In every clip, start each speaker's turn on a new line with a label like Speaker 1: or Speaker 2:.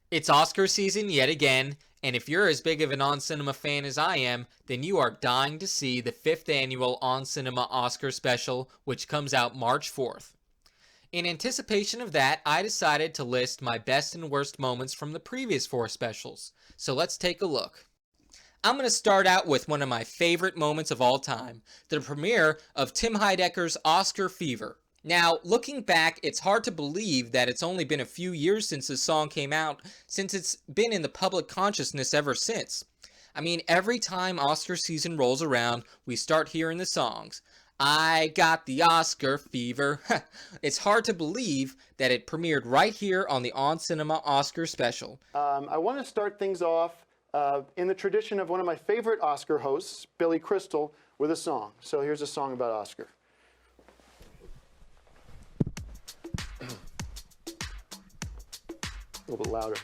Speaker 1: It's Oscar season yet again, and if you're as big of an On Cinema fan as I am, then you are dying to see the 5th annual On Cinema Oscar special, which comes out March 4th. In anticipation of that, I decided to list my best and worst moments from the previous 4 specials, so let's take a look. I'm going to start out with one of my favorite moments of all time, the premiere of Tim Heidecker's Oscar Fever. Now, looking back, it's hard to believe that it's only been a few years since this song came out, since it's been in the public consciousness ever since. I mean, every time Oscar season rolls around, we start hearing the songs. I got the Oscar fever. It's hard to believe that it premiered right here on the On Cinema Oscar special.
Speaker 2: I want to start things off in the tradition of one of my favorite Oscar hosts, Billy Crystal, with a song. So here's a song about Oscar. A little bit louder.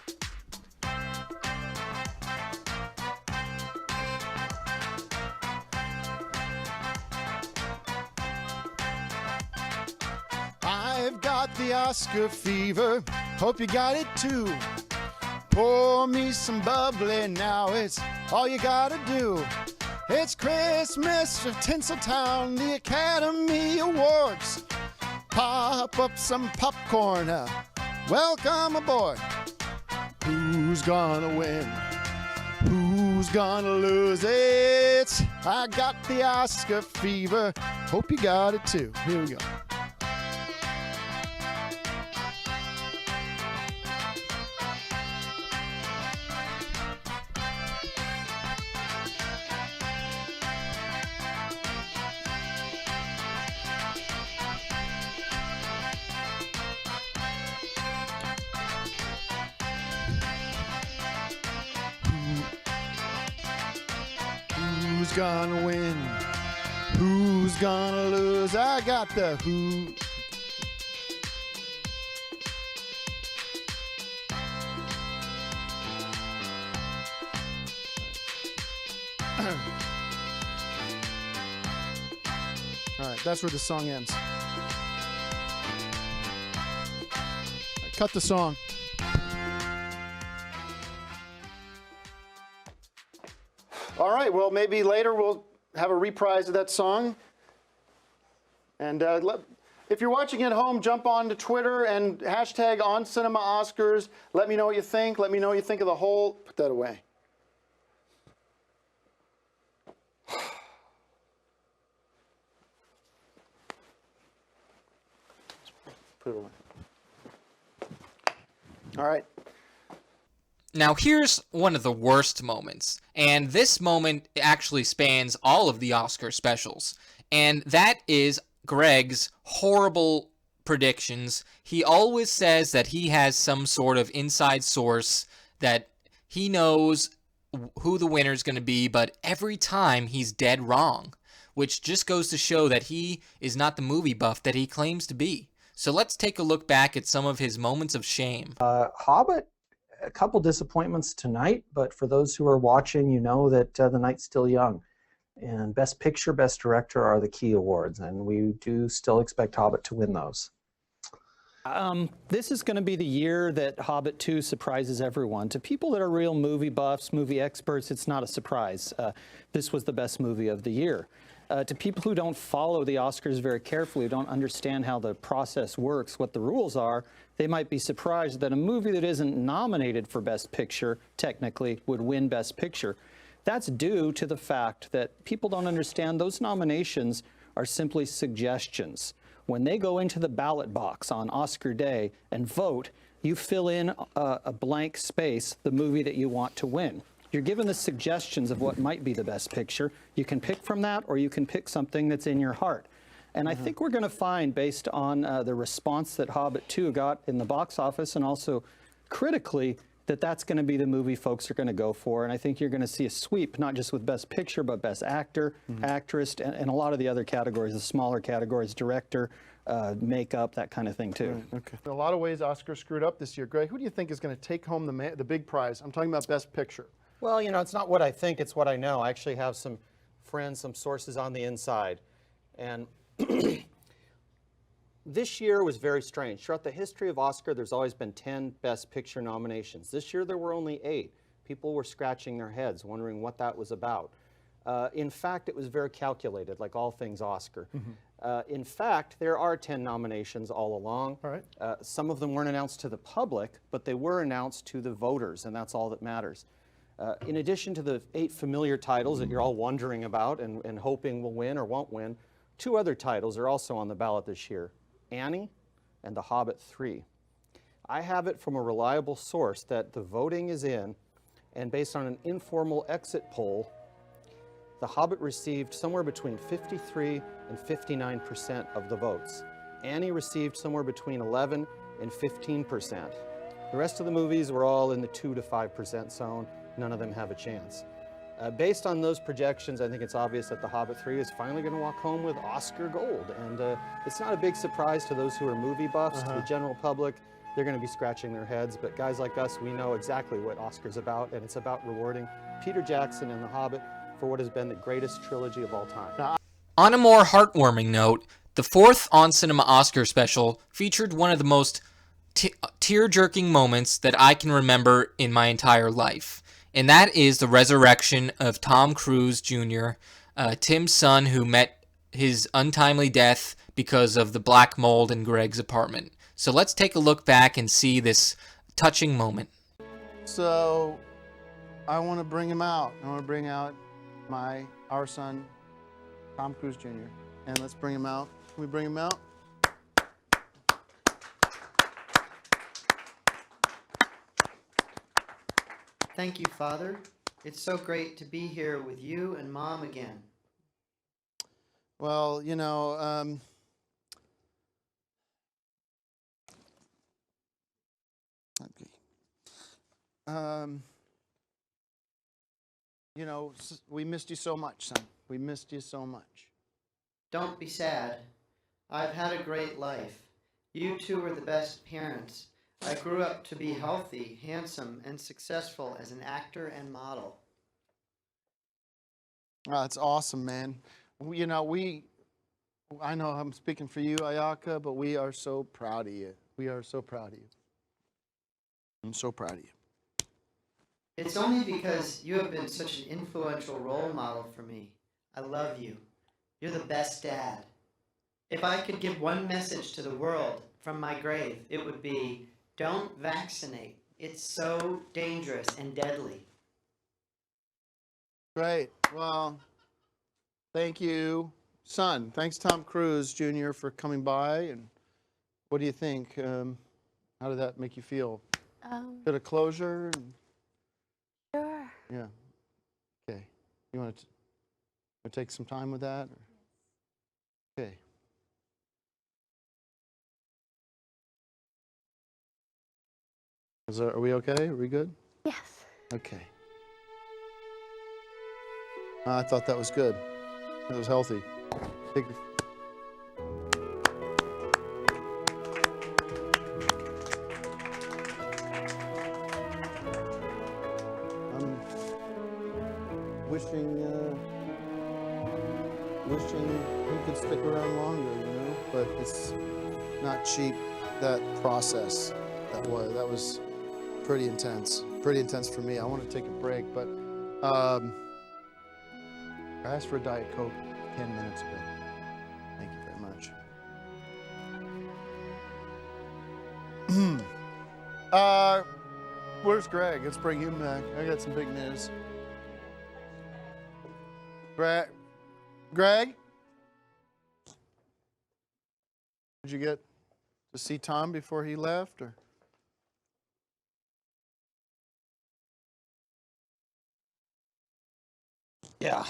Speaker 3: I've got the Oscar fever, hope you got it too. Pour me some bubbly now, it's all you gotta do. It's Christmas of Tinseltown, the Academy Awards. Pop up some popcorn, welcome aboard. Who's gonna win? Who's gonna lose it? I got the Oscar fever, hope you got it too. Here we go. Who's gonna win? Who's gonna lose? I got the who. All right, that's where the song ends. Cut the song.
Speaker 2: All right, well, maybe later we'll have a reprise of that song. And if you're watching at home, jump on to Twitter and hashtag OnCinemaOscars. Let me know what you think. Let me know what you think of the whole. Put that away. Put it away. All right.
Speaker 1: Now here's one of the worst moments, and this moment actually spans all of the Oscar specials, and that is Gregg's horrible predictions. He always says that he has some sort of inside source, that he knows who the winner's going to be, but every time he's dead wrong, which just goes to show that he is not the movie buff that he claims to be. So let's take a look back at some of his moments of shame.
Speaker 4: Hobbit, a couple disappointments tonight, but for those who are watching, you know that the night's still young. And Best Picture, Best Director are the key awards, and we do still expect Hobbit to win those.
Speaker 5: This is going to be the year that Hobbit 2 surprises everyone. To people that are real movie buffs, movie experts, it's not a surprise. This was the best movie of the year. To people who don't follow the Oscars very carefully, who don't understand how the process works, what the rules are, they might be surprised that a movie that isn't nominated for Best Picture, technically, would win Best Picture. That's due to the fact that people don't understand those nominations are simply suggestions. When they go into the ballot box on Oscar day and vote, you fill in a blank space, the movie that you want to win. You're given the suggestions of what might be the best picture. You can pick from that, or you can pick something that's in your heart. And I think we're going to find, based on the response that Hobbit 2 got in the box office and also critically, that that's going to be the movie folks are going to go for. And I think you're going to see a sweep, not just with Best Picture, but Best Actor, Actress, and a lot of the other categories, the smaller categories, Director, makeup, that kind of thing, too.
Speaker 2: Right, okay. In a lot of ways, Oscar screwed up this year. Greg, who do you think is going to take home the big prize? I'm talking about Best Picture.
Speaker 6: Well, you know, it's not what I think, it's what I know. I actually have some friends, some sources on the inside. And This year was very strange. Throughout the history of Oscar, there's always been 10 Best Picture nominations. This year there were only 8. People were scratching their heads, wondering what that was about. In fact, it was very calculated, like all things Oscar. In fact, there are 10 nominations all along.
Speaker 2: All right.
Speaker 6: Some of them weren't announced to the public, but they were announced to the voters, and that's all that matters. In addition to the 8 familiar titles that you're all wondering about and hoping will win or won't win, 2 other titles are also on the ballot this year, Annie and The Hobbit 3. I have it from a reliable source that the voting is in, and based on an informal exit poll, The Hobbit received somewhere between 53 and 59% of the votes. Annie received somewhere between 11 and 15%. The rest of the movies were all in the 2 to 5% zone. None of them have a chance. Based on those projections, I think it's obvious that The Hobbit 3 is finally going to walk home with Oscar gold. And it's not a big surprise to those who are movie buffs, to the general public. They're going to be scratching their heads, but guys like us, we know exactly what Oscar's about, and it's about rewarding Peter Jackson and The Hobbit for what has been the greatest trilogy of all time.
Speaker 1: On a more heartwarming note, the 4th On Cinema Oscar special featured one of the most tear-jerking moments that I can remember in my entire life. And that is the resurrection of Tom Cruise Jr., Tim's son, who met his untimely death because of the black mold in Gregg's apartment. So let's take a look back and see this touching moment.
Speaker 2: So I want to bring him out. I want to bring out our son, Tom Cruise Jr. And let's bring him out. Can we bring him out?
Speaker 7: Thank you, Father. It's so great to be here with you and Mom again.
Speaker 2: Well, you know, you know, we missed you so much, son. We missed you so much.
Speaker 7: Don't be sad. I've had a great life. You two were the best parents. I grew up to be healthy, handsome, and successful as an actor and model.
Speaker 2: Oh, that's awesome, man. You know, I know I'm speaking for you, Ayaka, but we are so proud of you. We are so proud of you. I'm so proud of you.
Speaker 7: It's only because you have been such an influential role model for me. I love you. You're the best dad. If I could give one message to the world from my grave, it would be, don't vaccinate. It's so dangerous and deadly.
Speaker 2: Great. Well, thank you, son. Thanks, Tom Cruise Jr., for coming by. And what do you think? How did that make you feel? Bit of closure?
Speaker 8: Sure.
Speaker 2: Yeah. Okay. You want to take some time with that? Or? Okay. Are we okay? Are we good?
Speaker 8: Yes.
Speaker 2: Okay. I thought that was good. That was healthy. I'm wishing he could stick around longer, you know. But it's not cheap. That process. That was pretty intense. Pretty intense for me. I want to take a break, but I asked for a Diet Coke 10 minutes ago. Thank you very much. Where's Gregg? Let's bring him back. I got some big news. Gregg? Did you get to see Tom before he left, or?
Speaker 6: Yeah.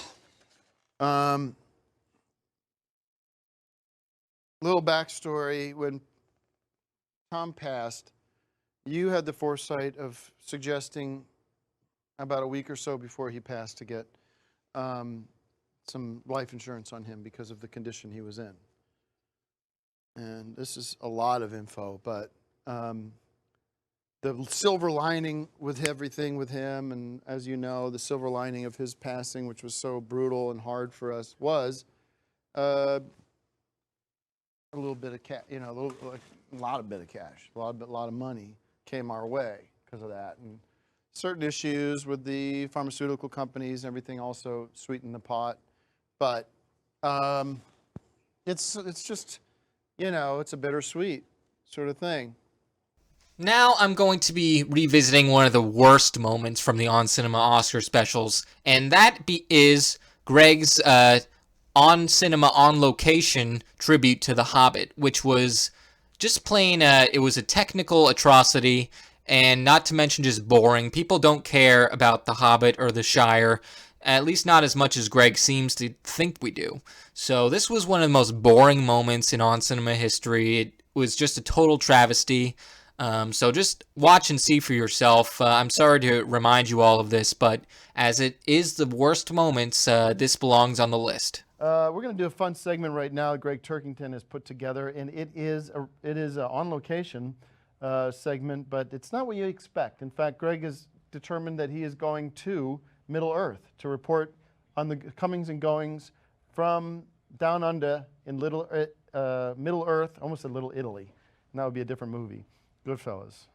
Speaker 2: Little backstory. When Tom passed, you had the foresight of suggesting about a week or so before he passed to get some life insurance on him because of the condition he was in. And this is a lot of info, but the silver lining with everything with him, and as you know, the silver lining of his passing, which was so brutal and hard for us, was a little bit of cash, a lot of money came our way because of that. And certain issues with the pharmaceutical companies and everything also sweetened the pot. But it's just, it's a bittersweet sort of thing.
Speaker 1: Now I'm going to be revisiting one of the worst moments from the On Cinema Oscar specials, and that is Gregg's On Cinema On Location tribute to The Hobbit, which was just plain, it was a technical atrocity, and not to mention just boring. People don't care about The Hobbit or The Shire, at least not as much as Gregg seems to think we do. So this was one of the most boring moments in On Cinema history. It was just a total travesty. So just watch and see for yourself. I'm sorry to remind you all of this, but as it is the worst moments, this belongs on the list.
Speaker 2: We're going to do a fun segment right now Gregg Turkington has put together, and it is a on location segment, but it's not what you expect. In fact, Gregg has determined that he is going to Middle Earth to report on the comings and goings from down under in Middle Earth, almost a Little Italy, and that would be a different movie. Goodfellas.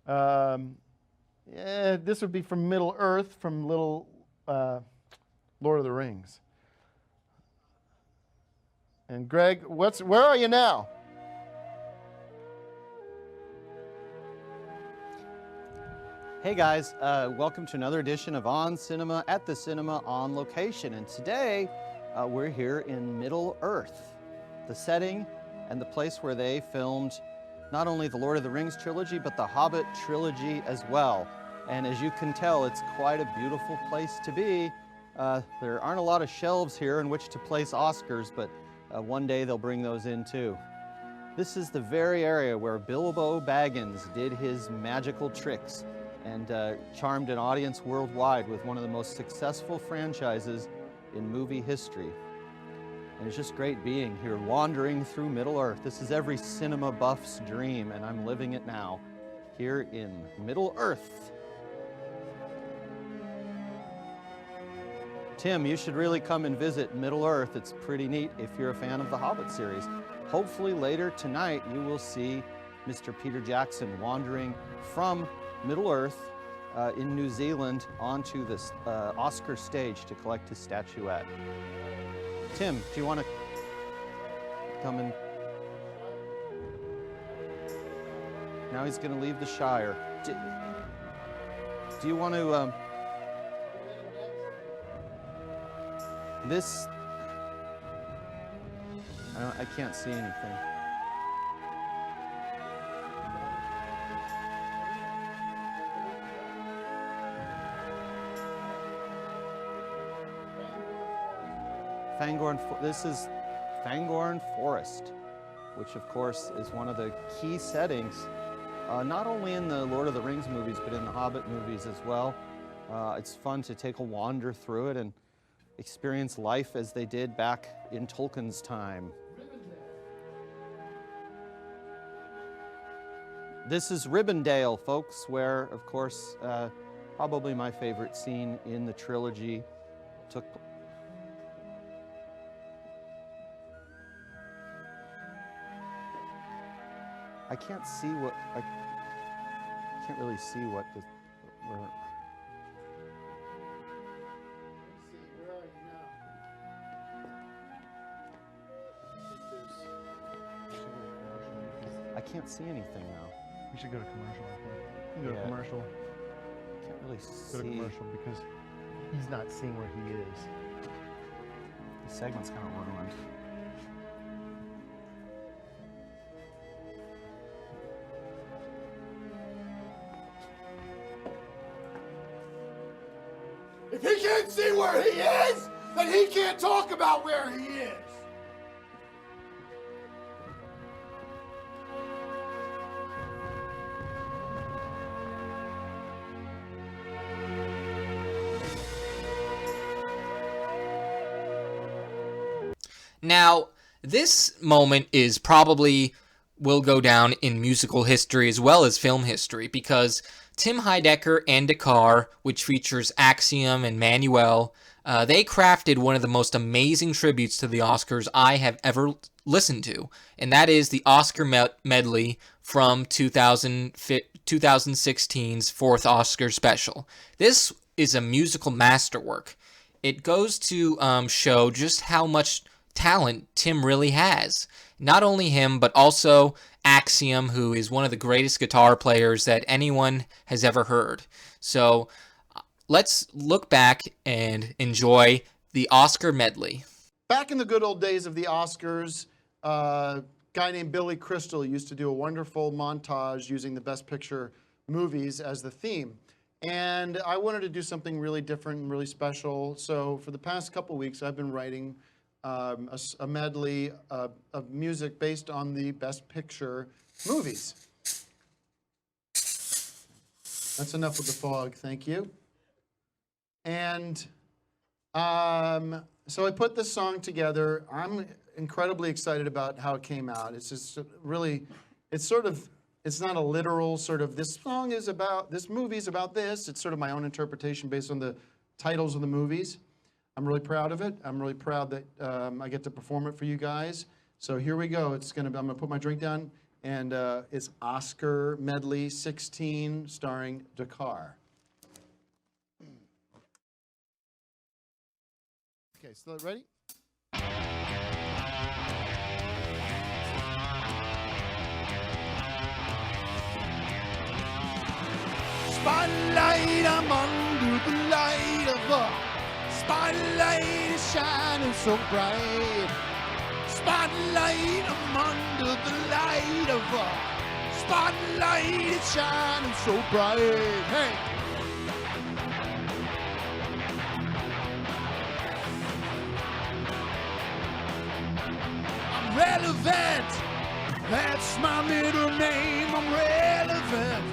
Speaker 2: Yeah, this would be from Middle Earth, from Little Lord of the Rings. And Gregg, where are you now?
Speaker 6: Hey guys, welcome to another edition of On Cinema at the Cinema On Location. And today we're here in Middle Earth, the setting and the place where they filmed not only the Lord of the Rings trilogy, but the Hobbit trilogy as well. And as you can tell, it's quite a beautiful place to be. There aren't a lot of shelves here in which to place Oscars, but one day they'll bring those in too. This is the very area where Bilbo Baggins did his magical tricks and charmed an audience worldwide with one of the most successful franchises in movie history. And it's just great being here, wandering through Middle Earth. This is every cinema buff's dream, and I'm living it now, here in Middle Earth. Tim, you should really come and visit Middle Earth. It's pretty neat if you're a fan of the Hobbit series. Hopefully later tonight you will see Mr. Peter Jackson wandering from Middle Earth in New Zealand onto this Oscar stage to collect his statuette. Tim, do you want to come and... Now he's going to leave the Shire. Do you want to... This... I can't see anything. This is Fangorn Forest, which of course is one of the key settings, not only in the Lord of the Rings movies, but in the Hobbit movies as well. It's fun to take a wander through it and experience life as they did back in Tolkien's time. This is Rivendell, folks, where, of course, probably my favorite scene in the trilogy took place. I can't see what, I can't really see what the, where.
Speaker 2: Where are you now?
Speaker 6: I can't see anything now.
Speaker 2: We should go to commercial, I think. We can go to commercial.
Speaker 6: Can't really
Speaker 2: Go to
Speaker 6: see.
Speaker 2: commercial because he's not seeing where he is.
Speaker 6: The segment's kind of ruined.
Speaker 3: If he can't see where he is, then he can't talk about where he is.
Speaker 1: Now, this moment is probably will go down in musical history as well as film history because Tim Heidecker and Dakar, which features Axiom and Manuel, They crafted one of the most amazing tributes to the Oscars I have ever listened to, and that is the Oscar medley from 2016's fourth Oscar special. This is a musical masterwork. It goes to show just how much talent Tim really has. Not only him, but also Axiom, who is one of the greatest guitar players that anyone has ever heard. So let's look back and enjoy the Oscar medley.
Speaker 2: Back in the good old days of the Oscars, a guy named Billy Crystal used to do a wonderful montage using the Best Picture movies as the theme. And I wanted to do something really different and really special. So for the past couple weeks, I've been writing a medley of music based on the Best Picture movies. That's enough with the fog, thank you. And so I put this song together. I'm incredibly excited about how it came out. It's just really, it's not a literal sort of, this song is about, this movie's about this. It's sort of my own interpretation based on the titles of the movies. I'm really proud of it. I'm really proud that I get to perform it for you guys. So here we go. I'm gonna put my drink down, and it's Oscar Medley 16 starring Dakar.
Speaker 3: Okay, so ready? Spotlight, I'm under the light of a spotlight is shining so bright. Spotlight, I'm under the light of a spotlight is shining so bright. Hey. I'm relevant. That's my middle name. I'm relevant.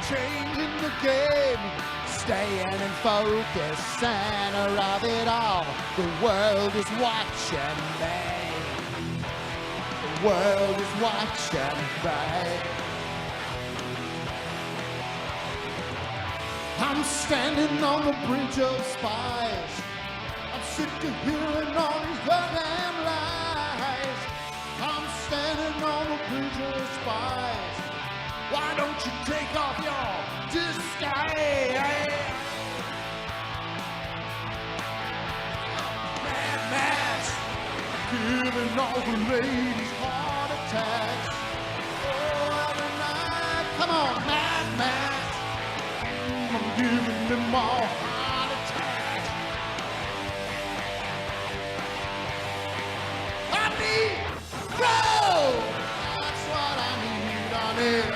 Speaker 3: Changing the game, staying in focus, center of it all. The world is watching me. The world is watching me. I'm standing on the bridge of spies. I'm sick of hearing all these goddamn lies. I'm standing on the bridge of spies. Why don't you take off your disguise? Mad Max, giving all the ladies heart attacks. Oh, every night, come on, Mad Max, I'm giving them all heart attacks. I need road, that's what I need, I need.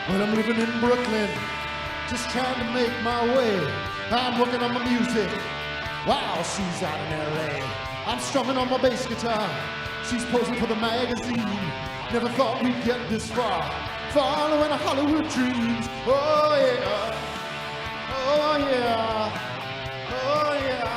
Speaker 3: Well, I'm living in Brooklyn, just trying to make my way. I'm working on my music while she's out in L.A. I'm strumming on my bass guitar, she's posing for the magazine. Never thought we'd get this far, following our Hollywood dreams. Oh yeah, oh yeah, oh yeah.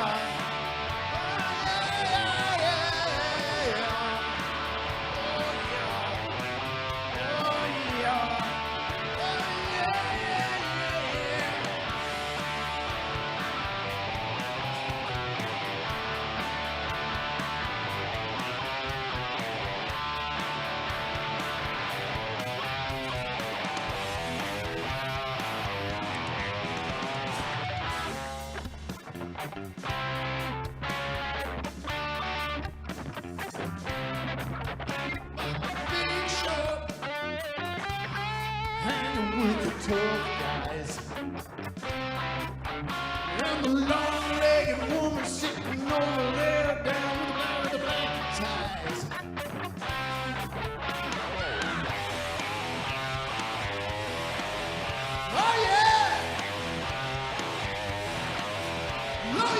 Speaker 3: With the tough guys and the long-legged woman sitting over there down with the black ties. Oh yeah! Lord,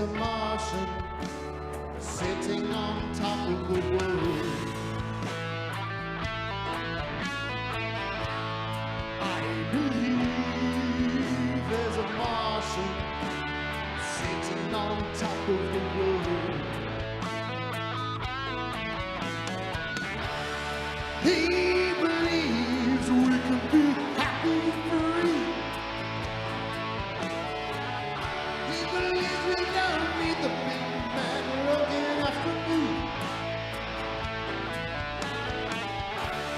Speaker 3: a Martian sitting on top of the world. I believe there's a Martian sitting on top of the world. He believes we can be happy free. He believes we don't need the big man looking after me.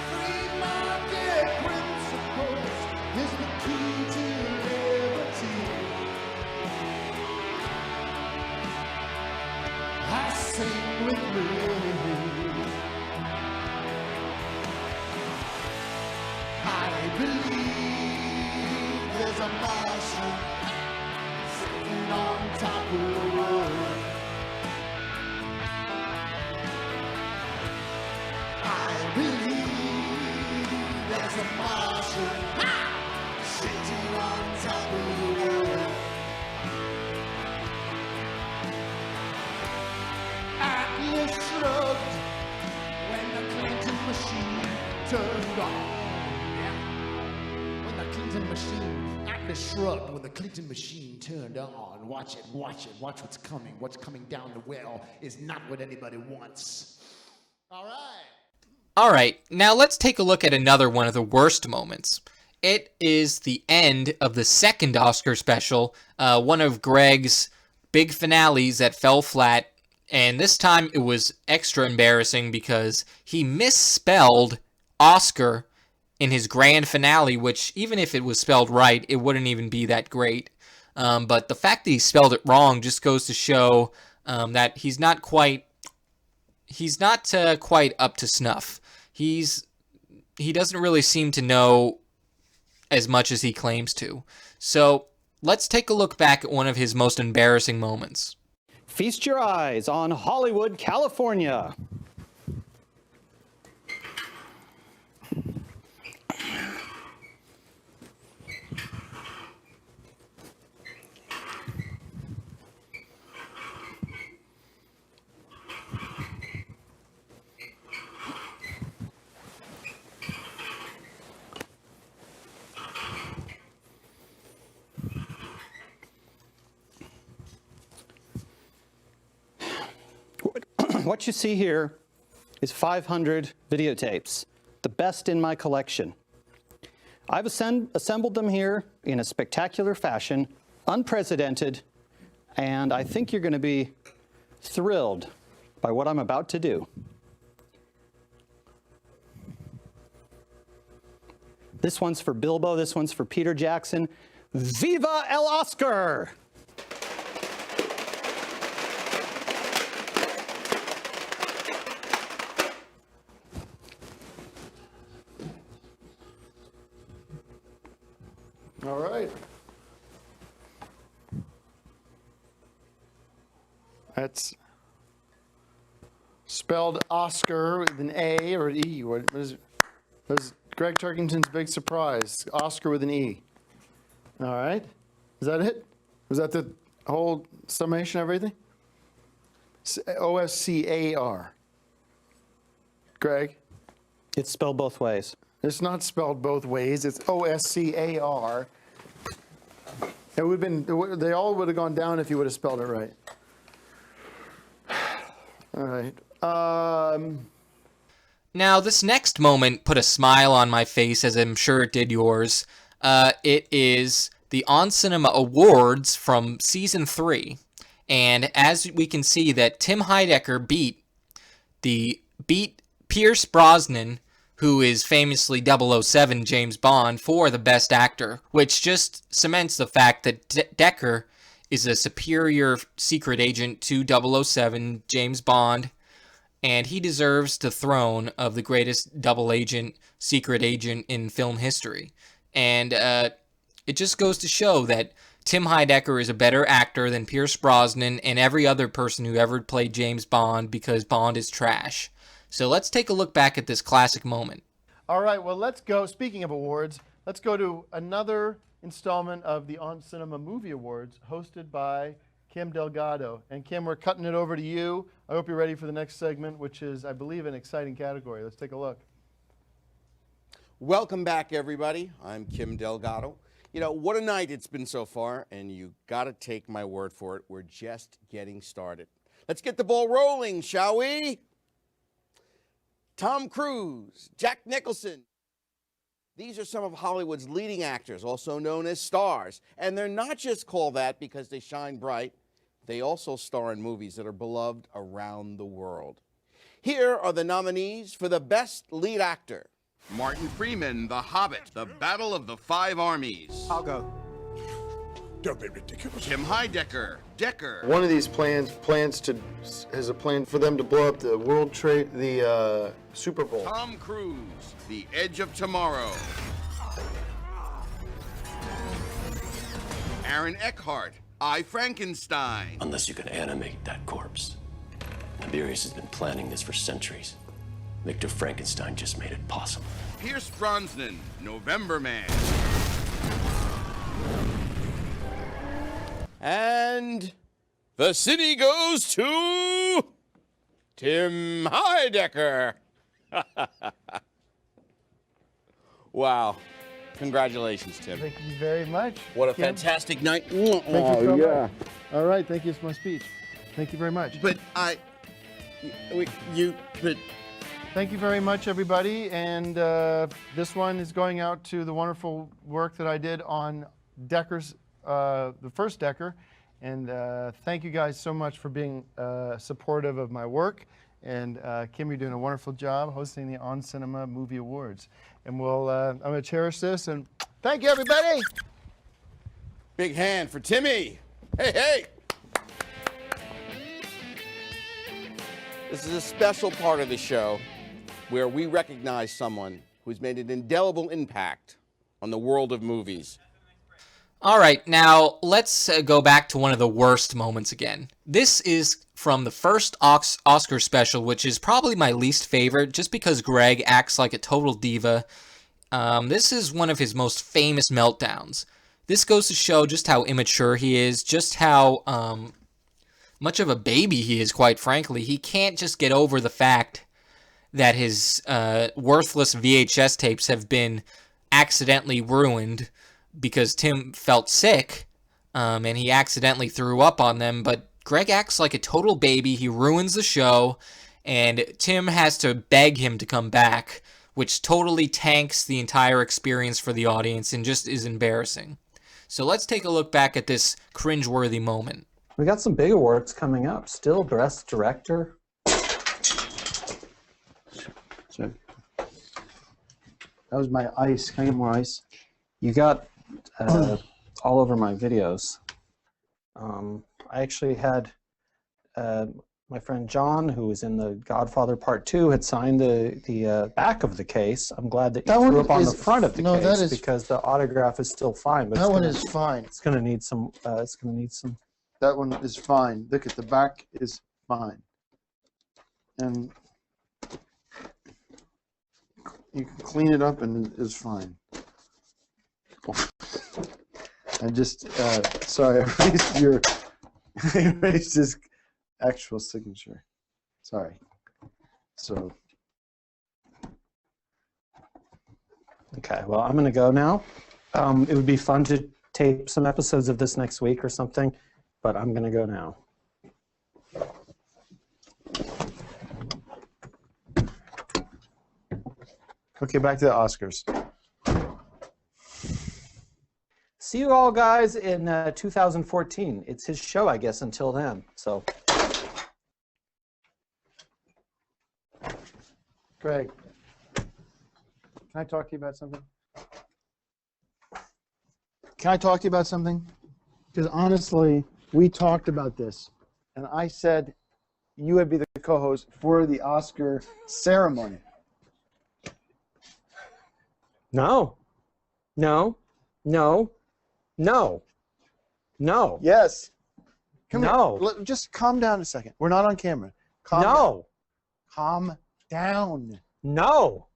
Speaker 3: Free market principles is the key to liberty. I sing with me. I believe there's a Martian sitting on top of the world. I believe there's a Martian sitting on top of the world. Atlas shrugged when the Clinton machine turned on. Clinton machine, Atlas shrugged when the Clinton machine turned on. Watch it, watch it, watch what's coming. What's coming down the well is not what anybody wants. All right.
Speaker 1: All right, now let's take a look at another one of the worst moments. It is the end of the second Oscar special, one of Gregg's big finales that fell flat, and this time it was extra embarrassing because he misspelled Oscar in his grand finale, which even if it was spelled right, it wouldn't even be that great. But the fact that he spelled it wrong just goes to show that he's not quite up to snuff. He doesn't really seem to know as much as he claims to. So let's take a look back at one of his most embarrassing moments.
Speaker 5: Feast your eyes on Hollywood, California. What you see here is 500 videotapes, the best in my collection. I've assembled them here in a spectacular fashion, unprecedented, and I think you're going to be thrilled by what I'm about to do. This one's for Bilbo, this one's for Peter Jackson. Viva el Oscar!
Speaker 2: All right. That's spelled Oscar with an A or an E. What is Gregg Turkington's big surprise? Oscar with an E. All right. Is that it? Was that the whole summation of everything? O-S-C-A-R. Greg?
Speaker 5: It's spelled both ways.
Speaker 2: It's not spelled both ways. It's O-S-C-A-R. It would have been. They all would have gone down if you would have spelled it right. All right.
Speaker 1: Now, this next moment put a smile on my face, as I'm sure it did yours. It is the On Cinema Awards from Season 3. And as we can see that Tim Heidecker beat Pierce Brosnan, who is famously 007 James Bond, for the Best Actor, which just cements the fact that Decker is a superior secret agent to 007 James Bond, and he deserves the throne of the greatest secret agent in film history. And it just goes to show that Tim Heidecker is a better actor than Pierce Brosnan and every other person who ever played James Bond, because Bond is trash. So let's take a look back at this classic moment.
Speaker 2: All right, well, let's go. Speaking of awards, let's go to another installment of the On Cinema Movie Awards, hosted by Kim Delgado. And Kim, we're cutting it over to you. I hope you're ready for the next segment, which is, I believe, an exciting category. Let's take a look.
Speaker 9: Welcome back, everybody. I'm Kim Delgado. You know, what a night it's been so far, and you got to take my word for it. We're just getting started. Let's get the ball rolling, shall we? Tom Cruise, Jack Nicholson. These are some of Hollywood's leading actors, also known as stars. And they're not just called that because they shine bright. They also star in movies that are beloved around the world. Here are the nominees for the Best Lead Actor. Martin Freeman, The Hobbit, The Battle of the Five Armies.
Speaker 6: I'll go.
Speaker 3: Don't be ridiculous.
Speaker 9: Tim Heidecker, Decker.
Speaker 2: One of these has a plan for them to blow up the the Super Bowl.
Speaker 9: Tom Cruise, The Edge of Tomorrow. Aaron Eckhart, I, Frankenstein.
Speaker 10: Unless you can animate that corpse. Tiberius has been planning this for centuries. Victor Frankenstein just made it possible.
Speaker 9: Pierce Brosnan, November Man. And the city goes to Tim Heidecker. Wow. Congratulations, Tim.
Speaker 2: Thank you very much.
Speaker 9: What a
Speaker 2: Kim.
Speaker 9: fantastic night.
Speaker 2: Thank you so much. All right, thank you. It's my speech. Thank you very much.
Speaker 9: But
Speaker 2: Thank you very much, everybody. And this one is going out to the wonderful work that I did on Decker's, the first Decker. And thank you guys so much for being supportive of my work. And Kim, you're doing a wonderful job hosting the On Cinema Movie Awards. And I'm going to cherish this. And thank you, everybody.
Speaker 9: big hand for Timmy. Hey, hey. This is a special part of the show where we recognize someone who's made an indelible impact on the world of movies.
Speaker 1: All right, now let's go back to one of the worst moments again. This is from the first Oscar special, which is probably my least favorite, just because Gregg acts like a total diva. This is one of his most famous meltdowns. This goes to show just how immature he is, just how much of a baby he is, quite frankly. He can't just get over the fact that his worthless VHS tapes have been accidentally ruined because Tim felt sick, and he accidentally threw up on them, but Gregg acts like a total baby. He ruins the show, and Tim has to beg him to come back, which totally tanks the entire experience for the audience and just is embarrassing. So let's take a look back at this cringeworthy moment.
Speaker 4: We got some big awards coming up. Still Best Director.
Speaker 2: Sorry. That was my ice. Can I get more ice?
Speaker 4: You got all over my videos. I actually had my friend John, who was in the Godfather Part 2, had signed the back of the case. I'm glad that you threw up on the front of the case because the autograph is still fine. But
Speaker 2: that one is fine.
Speaker 4: It's going to need some. It's going to need some.
Speaker 2: That one is fine. Look at the back is fine. And you can clean it up and it's fine. I just, sorry, I erased his actual signature. Sorry. So.
Speaker 4: Okay, well, I'm going to go now. It would be fun to tape some episodes of this next week or something, but I'm going to go now.
Speaker 2: Okay, back to the Oscars.
Speaker 4: See you all guys in 2014. It's his show, I guess, until then. So,
Speaker 2: Gregg, can I talk to you about something? Can I talk to you about something? Because honestly, we talked about this, and I said you would be the co-host for the Oscar ceremony.
Speaker 4: no.
Speaker 2: Yes. Come
Speaker 4: No.
Speaker 2: here. Just calm down a second. We're not on camera. Calm down. Calm down.
Speaker 4: No.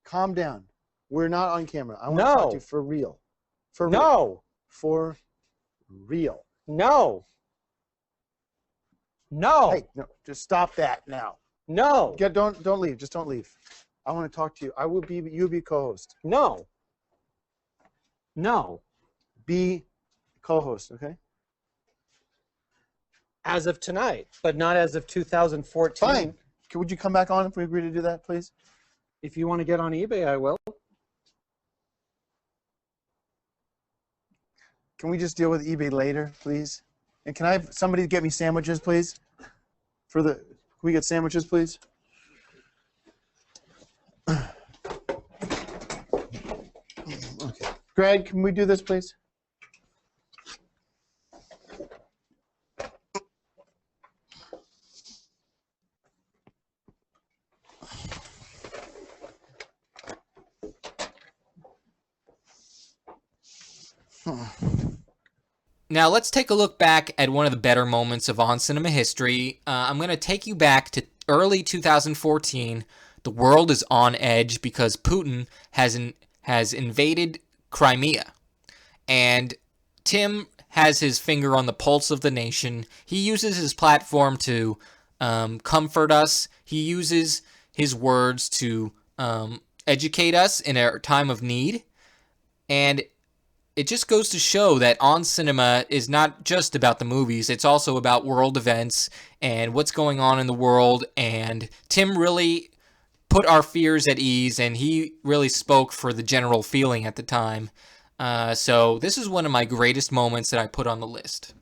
Speaker 2: Calm down. We're not on camera. I want
Speaker 4: No.
Speaker 2: to talk to you for real. For real.
Speaker 4: No.
Speaker 2: For real.
Speaker 4: No. No.
Speaker 3: Hey, no, just stop that now.
Speaker 4: No.
Speaker 3: Don't leave. Just don't leave. I want to talk to you. You'll be co-host.
Speaker 4: No. No.
Speaker 3: Be co-host, okay?
Speaker 4: As of tonight, but not as of 2014.
Speaker 3: Fine. Would you come back on if we agree to do that, please?
Speaker 4: If you want to get on eBay, I will.
Speaker 3: Can we just deal with eBay later, please? And can I have somebody get me sandwiches, please? Can we get sandwiches, please? Okay. Greg, can we do this, please?
Speaker 1: Now let's take a look back at one of the better moments of On Cinema history. I'm going to take you back to early 2014. The world is on edge because Putin has invaded Crimea. And Tim has his finger on the pulse of the nation. He uses his platform to comfort us. He uses his words to educate us in a time of need. And it just goes to show that On Cinema is not just about the movies. It's also about world events and what's going on in the world. And Tim really put our fears at ease, and he really spoke for the general feeling at the time. So this is one of my greatest moments that I put on the list.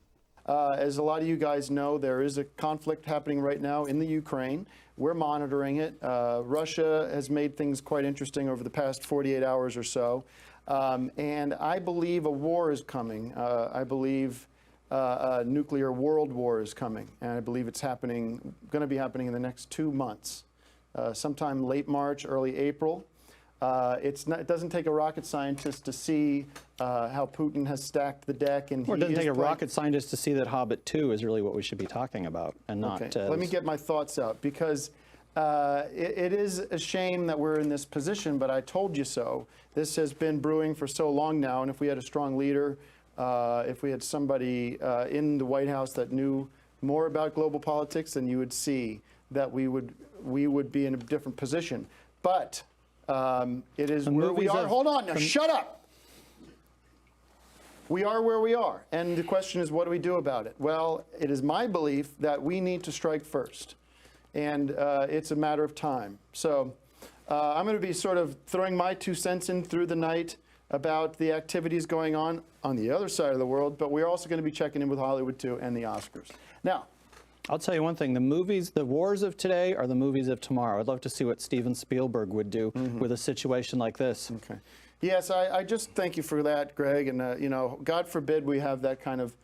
Speaker 2: As a lot of you guys know, there is a conflict happening right now in the Ukraine. We're monitoring it. Russia has made things quite interesting over the past 48 hours or so. And I believe a war is coming. I believe a nuclear world war is coming. And I believe it's going to be happening in the next 2 months, sometime late March, early April. It doesn't take a rocket scientist to see how Putin has stacked the deck. And
Speaker 5: Or it doesn't take a rocket scientist to see that Hobbit 2 is really what we should be talking about, and not...
Speaker 2: Okay. Let me get my thoughts out, because it is a shame that we're in this position, but I told you so. This has been brewing for so long now, and if we had a strong leader, if we had somebody in the White House that knew more about global politics, then you would see that we would be in a different position. But it is where we are. Hold on, now shut up. We are where we are, and the question is, what do we do about it? Well, it is my belief that we need to strike first, and it's a matter of time. So I'm going to be sort of throwing my 2 cents in through the night about the activities going on the other side of the world, but we're also going to be checking in with Hollywood too and the Oscars. Now,
Speaker 5: I'll tell you one thing, the wars of today are the movies of tomorrow. I'd love to see what Steven Spielberg would do with a situation like this.
Speaker 2: Okay. Yes, I just thank you for that, Greg, and you know, God forbid we have that kind of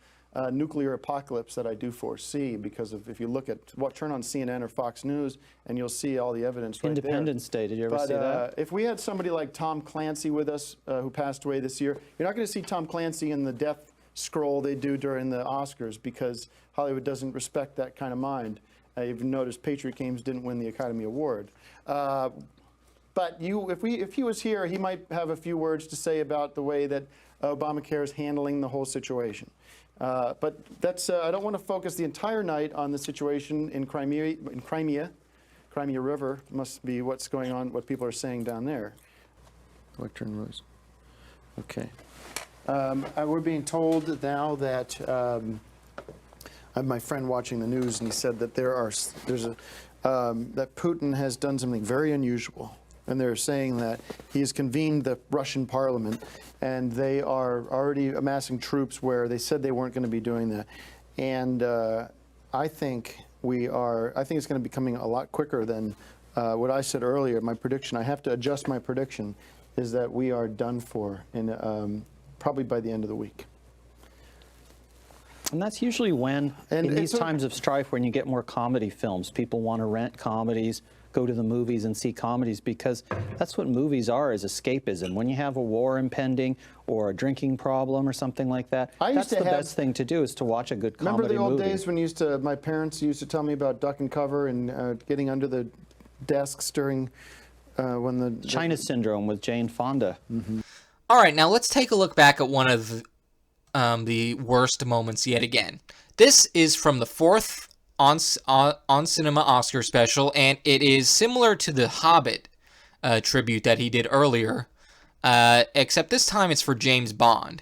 Speaker 2: nuclear apocalypse that I do foresee, because if you look at turn on CNN or Fox News, and you'll see all the evidence right there.
Speaker 5: Independence Day, did you ever see that?
Speaker 2: If we had somebody like Tom Clancy with us, who passed away this year, you're not going to see Tom Clancy in the death scroll they do during the Oscars, because Hollywood doesn't respect that kind of mind. You've noticed Patriot Games didn't win the Academy Award. But if he was here, he might have a few words to say about the way that Obamacare is handling the whole situation. But that's I don't want to focus the entire night on the situation in Crimea. Crimea River must be what's going on, what people are saying down there. Lectern Rose. Okay. We're being told now that I have my friend watching the news, and he said that that Putin has done something very unusual. And they're saying that he has convened the Russian parliament, and they are already amassing troops where they said they weren't going to be doing that. And I think it's going to be coming a lot quicker than what I said earlier. My prediction, I have to adjust my prediction, is that we are done for in probably by the end of the week.
Speaker 5: And that's usually when, in these times of strife, when you get more comedy films, people want to rent comedies, go to the movies and see comedies, because that's what movies are, is escapism. When you have a war impending or a drinking problem or something like that, that's the best thing to do, is to watch a good comedy movie.
Speaker 2: Remember the old days when my parents used to tell me about duck and cover and getting under the desks during when the...
Speaker 5: China Syndrome with Jane Fonda.
Speaker 2: Mm-hmm.
Speaker 1: All right, now let's take a look back at one of the worst moments yet again. This is from the 4th on Cinema Oscar special, and it is similar to the Hobbit tribute that he did earlier, except this time it's for James Bond,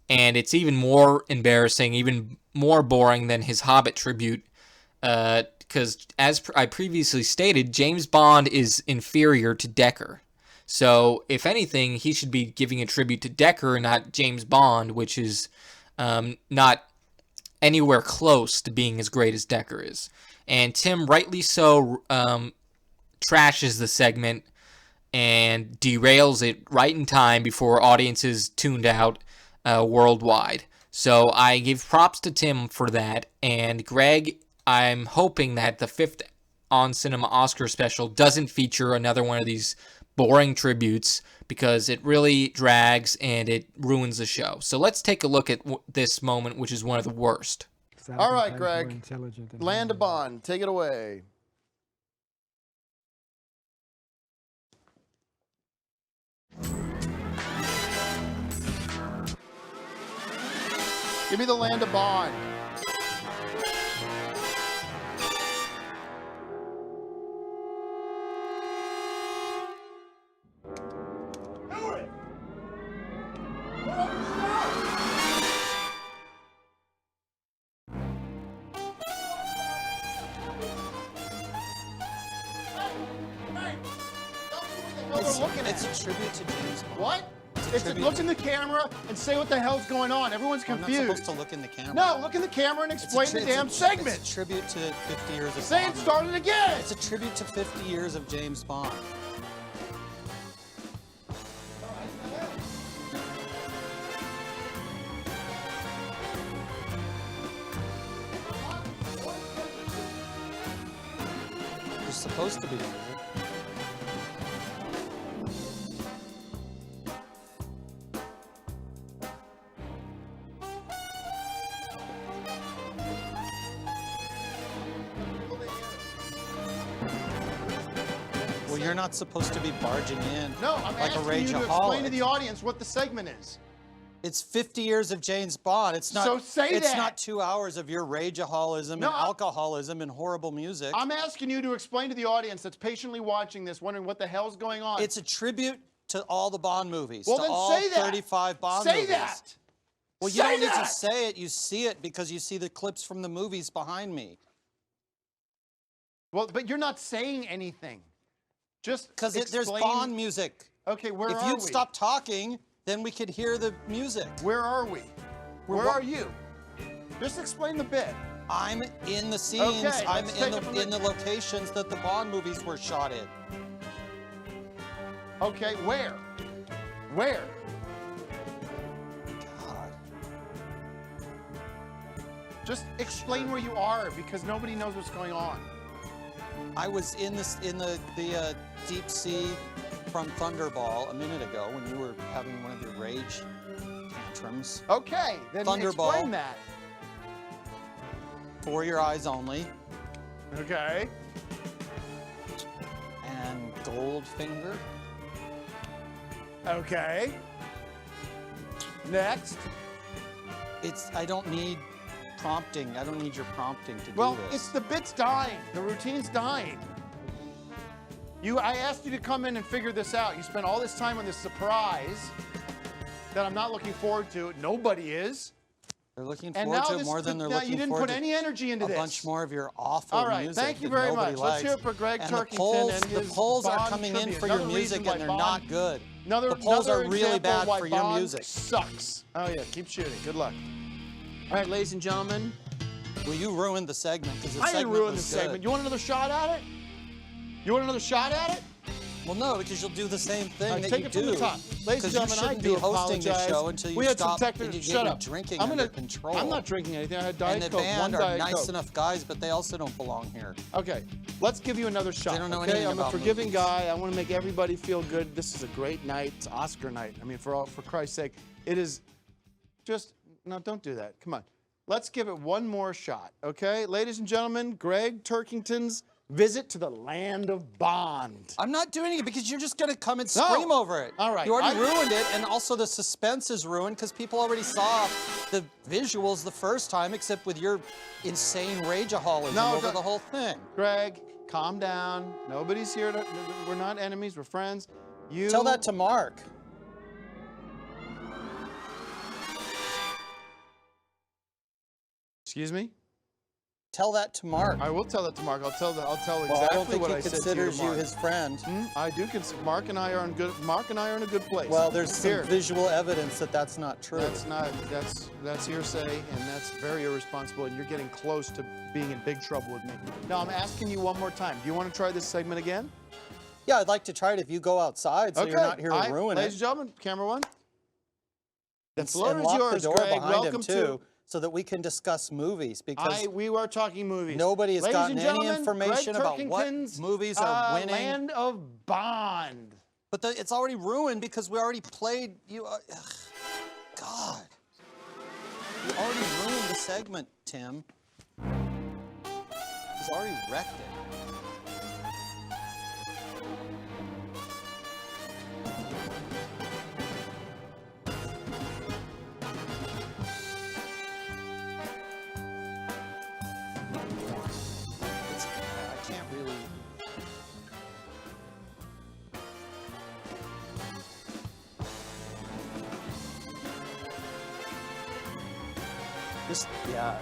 Speaker 1: and it's even more embarrassing, even more boring than his Hobbit tribute, because as I previously stated, James Bond is inferior to Decker. So, if anything, he should be giving a tribute to Decker, not James Bond, which is not anywhere close to being as great as Decker is. And Tim, rightly so, trashes the segment and derails it right in time before audiences tuned out worldwide. So I give props to Tim for that. And Greg, I'm hoping that the 5th On Cinema Oscar special doesn't feature another one of these boring tributes, because it really drags and it ruins the show. So let's take a look at this moment, which is one of the worst.
Speaker 2: All right, Greg. Land of Bond. Take it away. Give me the Land of Bond.
Speaker 6: It's a tribute to James Bond.
Speaker 2: What? Look in the camera and say what the hell's going on. Everyone's confused.
Speaker 6: I'm not supposed to look in the camera.
Speaker 2: No, look in the camera and explain the damn segment.
Speaker 6: It's a tribute to 50 years of
Speaker 2: Say
Speaker 6: Bond.
Speaker 2: it started again.
Speaker 6: It's a tribute to 50 years of James Bond. There's supposed to be music. Well, you're not supposed to be barging in.
Speaker 2: No, I'm
Speaker 6: like a
Speaker 2: asking you to explain to the audience what the segment is.
Speaker 6: It's 50 years of James Bond. It's not.
Speaker 2: So say
Speaker 6: it's
Speaker 2: that.
Speaker 6: not 2 hours of your rageaholism and alcoholism and horrible music.
Speaker 2: I'm asking you to explain to the audience that's patiently watching this, wondering what the hell's going on.
Speaker 6: It's a tribute to all the Bond movies.
Speaker 2: Well,
Speaker 6: to
Speaker 2: then
Speaker 6: all
Speaker 2: say that.
Speaker 6: 35 Bond
Speaker 2: say
Speaker 6: movies.
Speaker 2: That.
Speaker 6: Well, you don't need to say it. You see it because you see the clips from the movies behind me.
Speaker 2: Well, but you're not saying anything. Just
Speaker 6: because there's Bond music.
Speaker 2: Okay, where are we?
Speaker 6: If you'd stop talking, then we could hear the music.
Speaker 2: Where are we? Where are you? Just explain the bit.
Speaker 6: I'm in the scenes.
Speaker 2: Okay,
Speaker 6: I'm in the locations that the Bond movies were shot in.
Speaker 2: Okay, where? Where?
Speaker 6: God.
Speaker 2: Just explain where you are, because nobody knows what's going on.
Speaker 6: I was in the deep sea from Thunderball a minute ago when you were having one of your rage tantrums.
Speaker 2: Okay, then
Speaker 6: Thunderball.
Speaker 2: Explain that.
Speaker 6: For your eyes only.
Speaker 2: Okay.
Speaker 6: And Goldfinger.
Speaker 2: Okay. Next.
Speaker 6: I don't need prompting. I don't need your prompting to do this.
Speaker 2: Well, it's the bit's dying. The routine's dying. I asked you to come in and figure this out. You spent all this time on this surprise that I'm not looking forward to. Nobody is.
Speaker 6: They're looking forward to it more than they're looking forward to.
Speaker 2: You didn't put any energy into this.
Speaker 6: A bunch more of your awful
Speaker 2: music. All right,
Speaker 6: music
Speaker 2: thank you very much. Let's hear it for Greg Turkington and his
Speaker 6: The polls are
Speaker 2: Bond
Speaker 6: coming
Speaker 2: tribute.
Speaker 6: in for your music and they're not good. The polls are really bad for your music.
Speaker 2: Sucks. Oh yeah, keep shooting. Good luck. All right, ladies and gentlemen.
Speaker 6: Well, you ruined the segment because the segment
Speaker 2: I didn't ruin the
Speaker 6: was
Speaker 2: segment.
Speaker 6: good.
Speaker 2: You want another shot at it? You want another shot at it?
Speaker 6: Well, no, because you'll do the same thing that
Speaker 2: take
Speaker 6: you
Speaker 2: it
Speaker 6: do.
Speaker 2: from the top. Ladies and gentlemen, I do
Speaker 6: be hosting the
Speaker 2: apologize.
Speaker 6: show until you
Speaker 2: we had
Speaker 6: stop
Speaker 2: some technical.
Speaker 6: and you
Speaker 2: Shut
Speaker 6: get
Speaker 2: up.
Speaker 6: your drinking
Speaker 2: I'm
Speaker 6: under control.
Speaker 2: I'm not drinking anything. I had Diet
Speaker 6: and the
Speaker 2: Coke.
Speaker 6: band
Speaker 2: One
Speaker 6: are
Speaker 2: Diet
Speaker 6: nice
Speaker 2: Coke.
Speaker 6: enough guys, but they also don't belong here.
Speaker 2: Okay, let's give you another shot.
Speaker 6: They don't know
Speaker 2: okay,
Speaker 6: anything
Speaker 2: I'm a
Speaker 6: about
Speaker 2: forgiving
Speaker 6: movies.
Speaker 2: guy. I want to make everybody feel good. This is a great night. It's Oscar night. I mean, for Christ's sake, it is. Just no, don't do that. Come on. Let's give it one more shot, okay? Ladies and gentlemen, Gregg Turkington's Visit to the land of Bond.
Speaker 6: I'm not doing it because you're just going to come and scream over it.
Speaker 2: All right.
Speaker 6: You already ruined it, and also the suspense is ruined because people already saw the visuals the first time, except with your insane rageaholism over the whole thing.
Speaker 2: Greg, calm down. Nobody's here. We're not enemies. We're friends. You
Speaker 6: Tell that to Mark.
Speaker 2: Excuse me?
Speaker 6: Tell that to Mark.
Speaker 2: I will tell that to Mark. I'll tell
Speaker 6: Well,
Speaker 2: exactly
Speaker 6: I don't think
Speaker 2: what
Speaker 6: he
Speaker 2: I said to
Speaker 6: considers you
Speaker 2: Mark.
Speaker 6: his friend.
Speaker 2: I do consider Mark and I are in a good place.
Speaker 6: Well, there's some
Speaker 2: Here.
Speaker 6: visual evidence that that's not true.
Speaker 2: That's hearsay, and that's very irresponsible, and you're getting close to being in big trouble with me. Now, I'm asking you one more time. Do you want to try this segment again?
Speaker 6: Yeah, I'd like to try it if you go outside, so you're not here to ruin it.
Speaker 2: Ladies and gentlemen, camera one. The
Speaker 6: And
Speaker 2: floor is
Speaker 6: lock
Speaker 2: yours,
Speaker 6: the door
Speaker 2: Greg.
Speaker 6: behind him,
Speaker 2: Welcome
Speaker 6: too, so that we can discuss movies, because
Speaker 2: we are talking movies.
Speaker 6: nobody has
Speaker 2: Ladies
Speaker 6: gotten
Speaker 2: and
Speaker 6: any
Speaker 2: gentlemen,
Speaker 6: information
Speaker 2: Gregg
Speaker 6: about what
Speaker 2: Turkington's,
Speaker 6: movies are winning.
Speaker 2: Land of Bond.
Speaker 6: But it's already ruined because we already played you. God. You already ruined the segment, Tim. He's already wrecked it. I can't really. Yeah.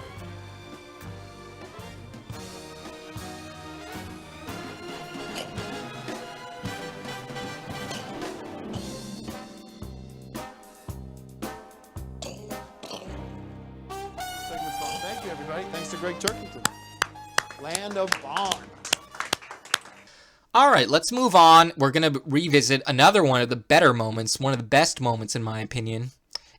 Speaker 2: Segment's on. Thank you, everybody. Thanks to Gregg Turkington. Land of Bond.
Speaker 1: All right, let's move on. We're going to revisit another one of the better moments, one of the best moments in my opinion,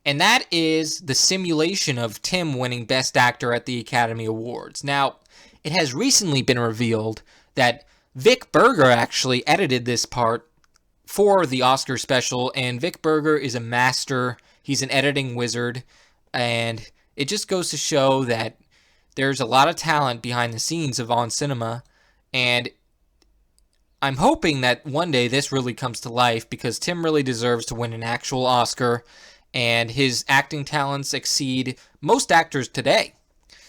Speaker 1: and that is the simulation of Tim winning Best Actor at the Academy Awards. Now, it has recently been revealed that Vic Berger actually edited this part for the Oscar special, and Vic Berger is a master. He's an editing wizard, and it just goes to show that there's a lot of talent behind the scenes of On Cinema, and I'm hoping that one day this really comes to life, because Tim really deserves to win an actual Oscar, and his acting talents exceed most actors today.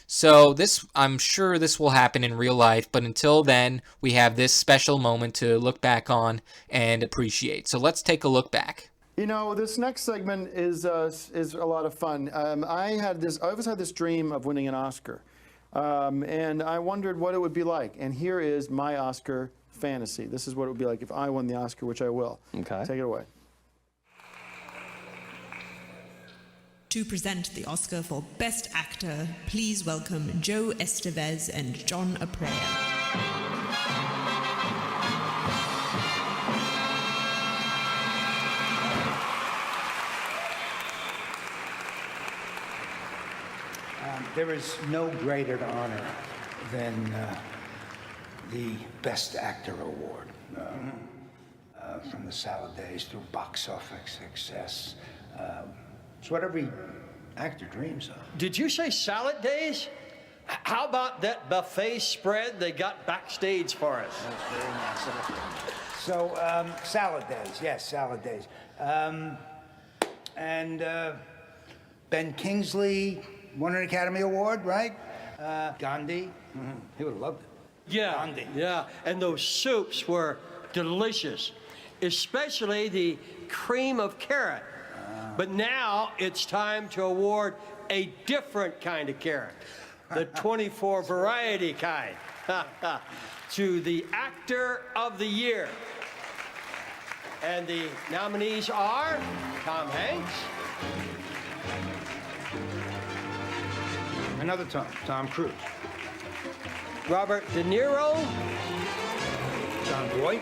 Speaker 1: So I'm sure this will happen in real life, but until then, we have this special moment to look back on and appreciate. So let's take a look back.
Speaker 2: You know, this next segment is a lot of fun. I always had this dream of winning an Oscar, and I wondered what it would be like. And here is my Oscar fantasy. This is what it would be like if I won the Oscar, which I will.
Speaker 6: Okay.
Speaker 2: Take it away.
Speaker 11: To present the Oscar for Best Actor, please welcome Joe Estevez and John Aprea.
Speaker 12: There is no greater honor than the Best Actor Award. From the salad days through box office success. It's what every actor dreams of.
Speaker 13: Did you say salad days? How about that buffet spread they got backstage for us?
Speaker 12: That's very nice. So, salad days, yes, salad days. And Ben Kingsley won an Academy Award, right? Gandhi, he would have loved it.
Speaker 13: Yeah,
Speaker 12: Gandhi.
Speaker 13: yeah, and those soups were delicious, especially the cream of carrot. But now it's time to award a different kind of carrot, the 24 variety kind, to the Actor of the Year. And the nominees are Tom Hanks.
Speaker 12: Another Tom Cruise.
Speaker 13: Robert De Niro.
Speaker 12: John Boyd.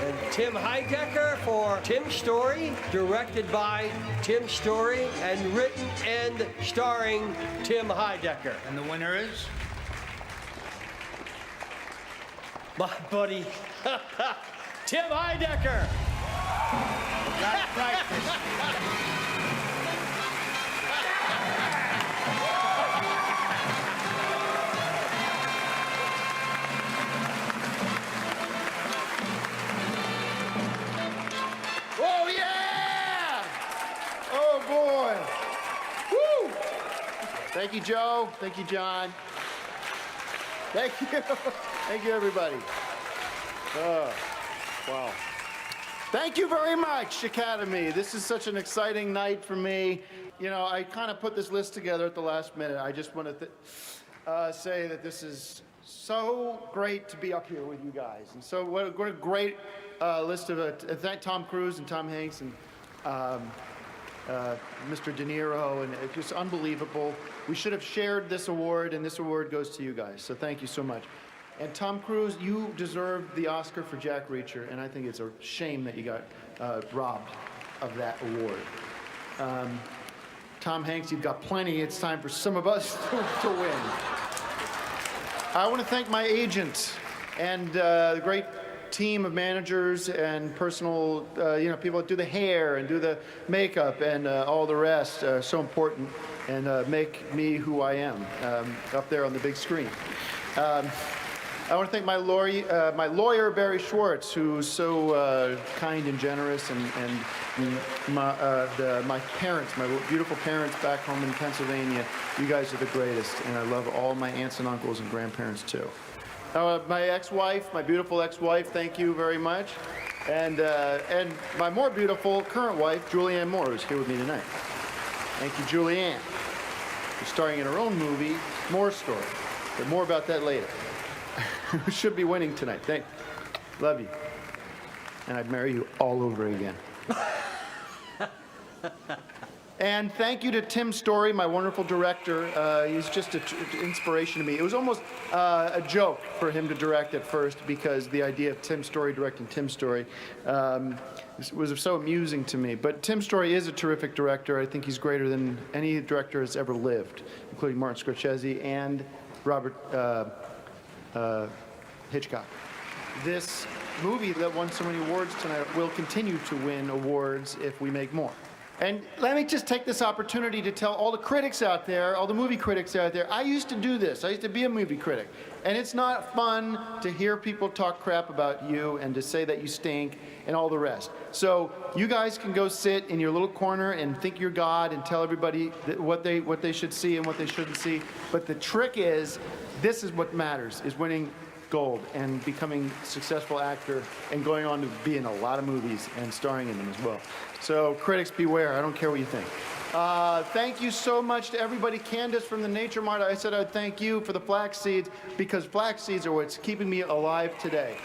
Speaker 13: And Tim Heidecker for Tim Story, directed by Tim Story, and written and starring Tim Heidecker.
Speaker 12: And the winner is?
Speaker 13: My buddy, Tim Heidecker.
Speaker 12: Got practice.
Speaker 2: Thank you, Joe. Thank you, John. Thank you. Thank you, everybody. Wow. Thank you very much, Academy. This is such an exciting night for me. You know, I kind of put this list together at the last minute. I just want to say that this is so great to be up here with you guys. And so what a great list of it. Thank Tom Cruise and Tom Hanks and Mr. De Niro, and it's just unbelievable. We should have shared this award, and this award goes to you guys. So thank you so much. And Tom Cruise, you deserve the Oscar for Jack Reacher, and I think it's a shame that you got robbed of that award. Tom Hanks, you've got plenty. It's time for some of us to win. I want to thank my agent and the great team of managers and personal, people that do the hair and do the makeup and all the rest. So important and make me who I am up there on the big screen. I want to thank my lawyer, Barry Schwartz, who's so kind and generous, and my parents, my beautiful parents back home in Pennsylvania. You guys are the greatest, and I love all my aunts and uncles and grandparents too. My ex-wife, my beautiful ex-wife, thank you very much, and my more beautiful current wife, Julianne Moore, who's here with me tonight. Thank you, Julianne. She's starring in her own movie, More Story, but more about that later. Who should be winning tonight. Love you. And I'd marry you all over again. And thank you to Tim Story, my wonderful director. He's just an inspiration to me. It was almost a joke for him to direct at first because the idea of Tim Story directing Tim Story was so amusing to me. But Tim Story is a terrific director. I think he's greater than any director has ever lived, including Martin Scorsese and Robert Hitchcock. This movie that won so many awards tonight will continue to win awards if we make more. And let me just take this opportunity to tell all the critics out there, all the movie critics out there, I used to do this. I used to be a movie critic. And it's not fun to hear people talk crap about you and to say that you stink and all the rest. So you guys can go sit in your little corner and think you're God and tell everybody what they should see and what they shouldn't see. But the trick is, this is what matters, is winning gold and becoming a successful actor and going on to be in a lot of movies and starring in them as well. So critics beware, I don't care what you think. Thank you so much to everybody. Candace from the Nature Mart, I said I'd thank you for the flax seeds because flax seeds are what's keeping me alive today.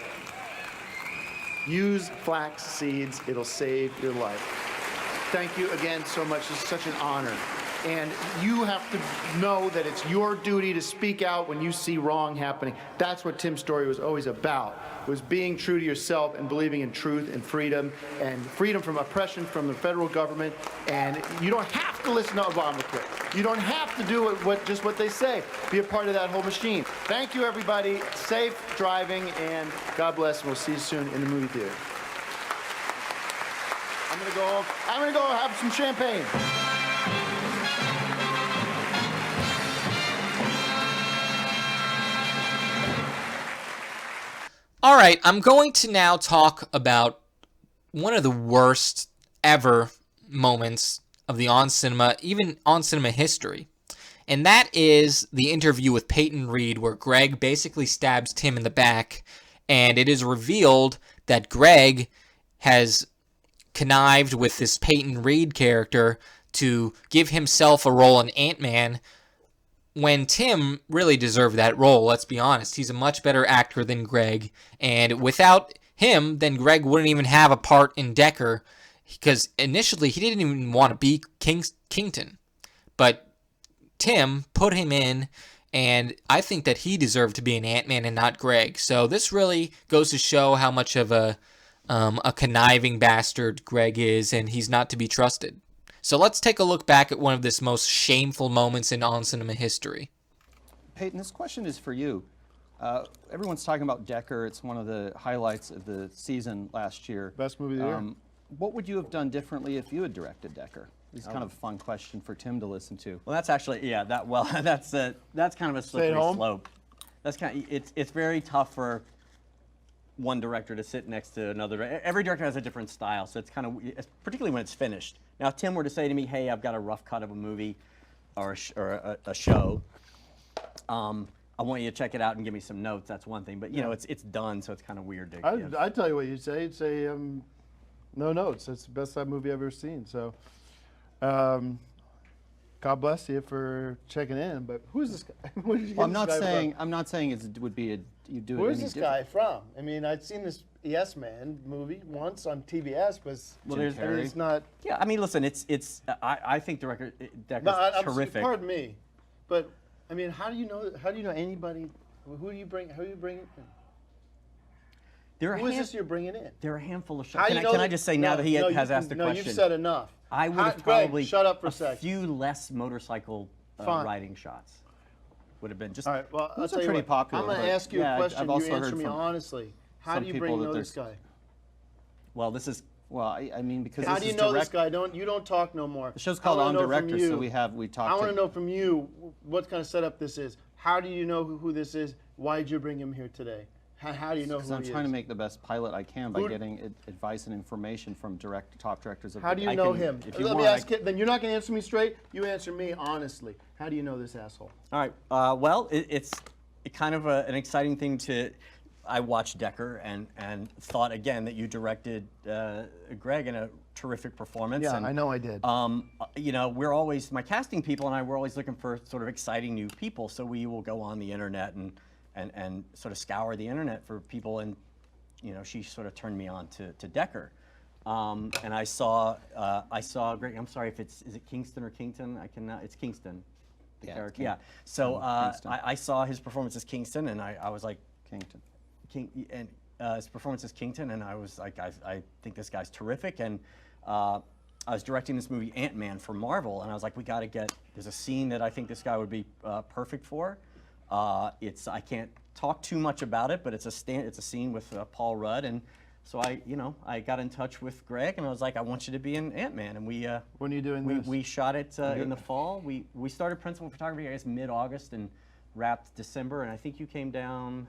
Speaker 2: Use flax seeds, it'll save your life. Thank you again so much, it's such an honor. And you have to know that it's your duty to speak out when you see wrong happening. That's what Tim's story was always about, was being true to yourself and believing in truth and freedom from oppression from the federal government. And you don't have to listen to Obamacare. You don't have to do just what they say. Be a part of that whole machine. Thank you, everybody. Safe driving, and God bless, and we'll see you soon in the movie theater. I'm gonna go have some champagne.
Speaker 1: All right, I'm going to now talk about one of the worst ever moments of the On Cinema, even On Cinema history. And that is the interview with Peyton Reed, where Gregg basically stabs Tim in the back, and it is revealed that Gregg has connived with this Peyton Reed character to give himself a role in Ant-Man, when Tim really deserved that role, let's be honest. He's a much better actor than Gregg, and without him, then Gregg wouldn't even have a part in Decker, because initially he didn't even want to be Kington. But Tim put him in, and I think that he deserved to be an Ant-Man and not Gregg. So this really goes to show how much of a conniving bastard Gregg is, and he's not to be trusted. So let's take a look back at one of this most shameful moments in On Cinema history.
Speaker 6: Peyton, this question is for you. Everyone's talking about Decker. It's one of the highlights of the season last year.
Speaker 2: Best movie of the year.
Speaker 6: What would you have done differently if you had directed Decker? It's kind of a fun question for Tim to listen to.
Speaker 14: Well, that's actually, that's kind of a slippery slope. That's it's very tough for one director to sit next to another. Every director has a different style, so it's kind of, particularly when it's finished. Now, if Tim were to say to me, hey, I've got a rough cut of a movie, or a show, I want you to check it out and give me some notes. That's one thing, but you know, it's done, so it's kind of weird to.
Speaker 2: I tell you what you'd say. You'd say no notes. That's the best movie I've ever seen. So, God bless you for checking in. But who's this guy? Where did you get
Speaker 6: Well,
Speaker 2: this guy
Speaker 6: I'm not saying it would be you do it.
Speaker 2: Where's
Speaker 6: any
Speaker 2: this
Speaker 6: different.
Speaker 2: guy from? I mean, I'd seen this Yes Man movie once on TBS, but it's not.
Speaker 14: Yeah, I mean, listen, I think Decker's terrific.
Speaker 2: Pardon me, but I mean, how do you know anybody? Who do you bring? Who do you bring in? Who is this you're bringing in?
Speaker 14: There are a handful of shows. Can I just say now that he has asked the question?
Speaker 2: No, you've said enough.
Speaker 14: I would have probably
Speaker 2: Greg, shut up for a second.
Speaker 14: few less motorcycle riding shots. Would have been just.
Speaker 2: All right. Well,
Speaker 6: Those are pretty popular.
Speaker 2: I'm going to ask you a question.
Speaker 6: I've also
Speaker 2: you answer
Speaker 6: heard
Speaker 2: me
Speaker 6: from
Speaker 2: honestly. How
Speaker 6: some
Speaker 2: do you
Speaker 6: people
Speaker 2: know
Speaker 6: that
Speaker 2: this guy?
Speaker 14: Well, this is.
Speaker 6: Well, I mean, because
Speaker 2: how do you know this guy? You don't talk no more.
Speaker 6: The show's called On Director, so we talked.
Speaker 2: I want to know from you what kind of setup this is. How do you know who this is? Why did you bring him here today? How do you know who he is?
Speaker 6: Because I'm trying to make the best pilot I can by getting advice and information from top directors.
Speaker 2: How do you know him? Let me ask it. Then you're not going to answer me straight. You answer me honestly. How do you know this asshole?
Speaker 14: All right. Well, it's kind of an exciting thing to. I watched Decker and thought again that you directed Gregg in a terrific performance.
Speaker 2: Yeah,
Speaker 14: and,
Speaker 2: I know I did.
Speaker 14: You know, my casting people and I were always looking for sort of exciting new people. So we will go on the internet and sort of scour the internet for people, and you know, she sort of turned me on to Decker. And I saw Greg. I'm sorry if is it Kingston or Kington? It's Kingston. The character. Yeah. So I saw his performance as Kingston, and I was like
Speaker 6: Kington.
Speaker 14: His performance as Kington, and I was like, I think this guy's terrific. And I was directing this movie Ant-Man for Marvel, and I was like, we got to there's a scene that I think this guy would be perfect for. I can't talk too much about it, but it's a scene with Paul Rudd, and so I got in touch with Gregg, and I was like, I want you to be in Ant-Man, and we.
Speaker 2: When are you doing this?
Speaker 14: We shot it in the fall. We started principal photography, I guess, mid-August, and wrapped December, and I think you came down.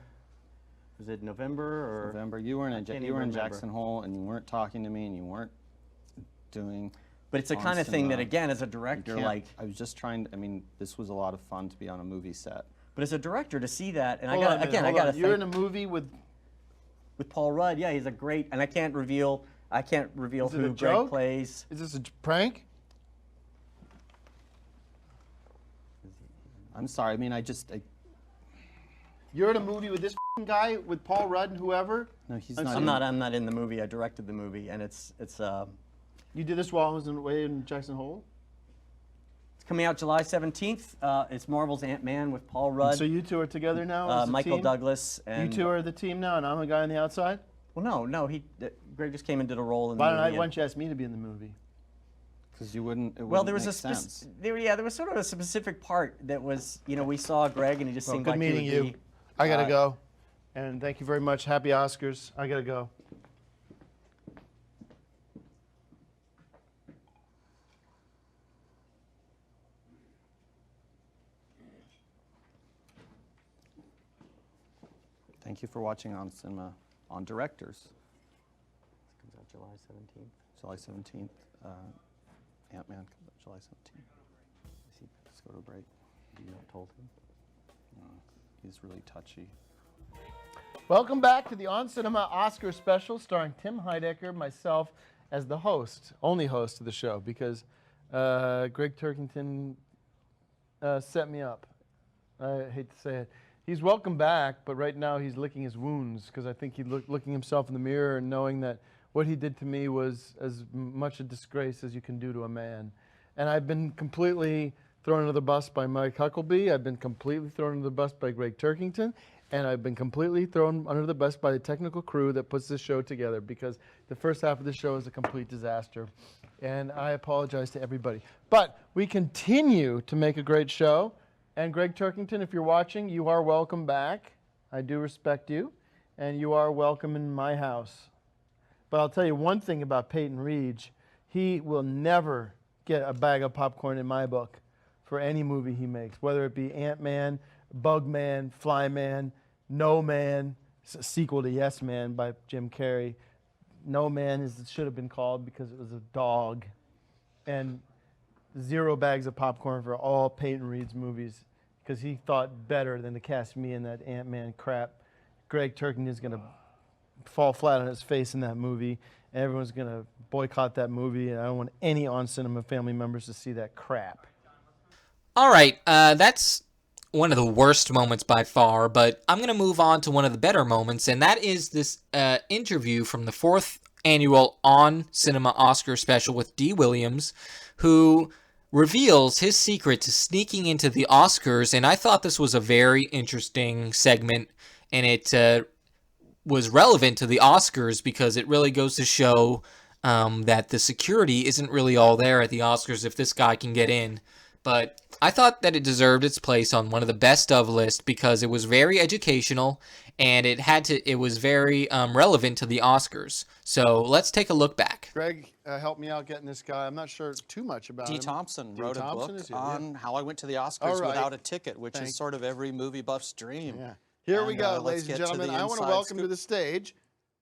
Speaker 14: Was it November or
Speaker 6: November? You were in Jackson Hole, and you weren't talking to me, and you weren't doing.
Speaker 14: But it's the kind of thing that, again, as a director, like
Speaker 6: I was just trying. I mean, this was a lot of fun to be on a movie set.
Speaker 14: But as a director, to see that, and
Speaker 2: Hold on. You're in a movie with
Speaker 14: Paul Rudd. Yeah, he's a great, and I can't reveal who Gregg plays.
Speaker 2: Is this a prank?
Speaker 6: I'm sorry. I mean,
Speaker 2: You're in a movie with this guy, with Paul Rudd and whoever?
Speaker 6: No, he's
Speaker 14: not. I'm not in the movie. I directed the movie, and it's.
Speaker 2: You did this while I was away in Jackson Hole?
Speaker 14: It's coming out July 17th. It's Marvel's Ant-Man with Paul Rudd.
Speaker 2: And so you two are together now as a
Speaker 14: Michael
Speaker 2: team?
Speaker 14: Douglas. And
Speaker 2: you two are the team now, and I'm a guy on the outside?
Speaker 14: Well, no. Gregg just came and did a role in the
Speaker 2: movie.
Speaker 14: Why
Speaker 2: don't you ask me to be in the movie?
Speaker 6: Because you wouldn't.
Speaker 14: Well, there was there was sort of a specific part that was, we saw Gregg, and he just seemed like
Speaker 2: good meeting you. I gotta go, and thank you very much. Happy Oscars. I gotta go.
Speaker 6: Thank you for watching On Cinema on Directors.
Speaker 14: This comes out July 17th.
Speaker 6: July 17th. Ant-Man comes out July 17th. Let's go to a break.
Speaker 14: You not told him?
Speaker 6: He's really touchy.
Speaker 2: Welcome back to the On Cinema Oscar special starring Tim Heidecker, myself as the host, only host of the show, because Gregg Turkington set me up. I hate to say it. He's welcome back, but right now he's licking his wounds, because I think he's looking himself in the mirror and knowing that what he did to me was as much a disgrace as you can do to a man. And I've been completely thrown under the bus by Mike Huckabee. I've been completely thrown under the bus by Gregg Turkington. And I've been completely thrown under the bus by the technical crew that puts this show together, because the first half of the show is a complete disaster. And I apologize to everybody. But we continue to make a great show. And Gregg Turkington, if you're watching, you are welcome back. I do respect you. And you are welcome in my house. But I'll tell you one thing about Peyton Reed. He will never get a bag of popcorn in my book for any movie he makes, whether it be Ant-Man, Bugman, Flyman, No Man, a sequel to Yes Man by Jim Carrey. No Man should have been called because it was a dog. And
Speaker 15: 0 bags of popcorn for all Peyton Reed's movies because he thought better than to cast me in that Ant-Man crap. Gregg Turkington's going to fall flat on his face in that movie. Everyone's going to boycott that movie, and I don't want any on-cinema family members to see that crap.
Speaker 1: All right, that's one of the worst moments by far, but I'm going to move on to one of the better moments, and that is this interview from the 4th annual On Cinema Oscar special with D. Williams, who reveals his secret to sneaking into the Oscars, and I thought this was a very interesting segment, and it was relevant to the Oscars because it really goes to show that the security isn't really all there at the Oscars if this guy can get in. But I thought that it deserved its place on one of the best of list because it was very educational and it was very relevant to the Oscars. So let's take a look back.
Speaker 2: Greg, help me out getting this guy. I'm not sure too much about him.
Speaker 6: D. Thompson
Speaker 2: D.
Speaker 6: wrote
Speaker 2: Thompson
Speaker 6: a book on how I went to the Oscars
Speaker 2: All right.
Speaker 6: without a ticket, which is sort of every movie buff's dream.
Speaker 2: Yeah. Here we go,
Speaker 6: let's
Speaker 2: ladies and
Speaker 6: get to
Speaker 2: gentlemen.
Speaker 6: the
Speaker 2: I want to
Speaker 6: inside
Speaker 2: welcome
Speaker 6: scoop.
Speaker 2: to the stage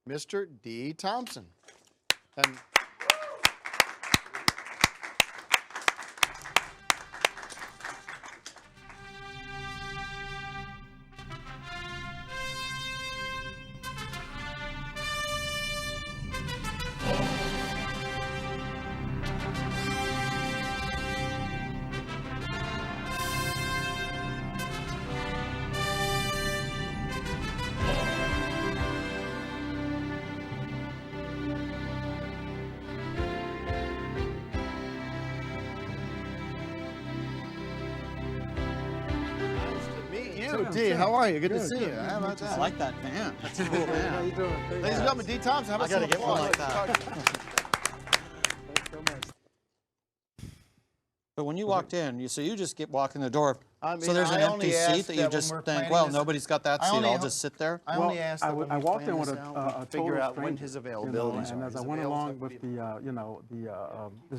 Speaker 2: Mr. D. Thompson. And D, how are you? Good to see you. How about that?
Speaker 6: I like that van. That's a cool van.
Speaker 2: How you doing? Ladies and gentlemen, D. Thompson, how about some
Speaker 6: get one
Speaker 2: applause?
Speaker 6: like that. But when you walked in, you just get walking the door.
Speaker 2: I mean,
Speaker 6: so there's an
Speaker 2: I
Speaker 6: empty
Speaker 2: only
Speaker 6: seat
Speaker 2: asked
Speaker 6: that you
Speaker 2: that
Speaker 6: just
Speaker 2: when we're
Speaker 6: think,
Speaker 2: planning
Speaker 6: well,
Speaker 2: this-
Speaker 6: nobody's got that
Speaker 2: I
Speaker 6: seat.
Speaker 2: only
Speaker 6: I'll
Speaker 2: ho-
Speaker 6: just sit there.
Speaker 2: I only asked that when
Speaker 3: I
Speaker 2: we
Speaker 3: walked
Speaker 2: plan
Speaker 3: in with
Speaker 2: this out, we figure out when his availabilities are.
Speaker 3: and as
Speaker 2: His
Speaker 3: I went
Speaker 2: avails
Speaker 3: along
Speaker 2: have to
Speaker 3: with
Speaker 2: be-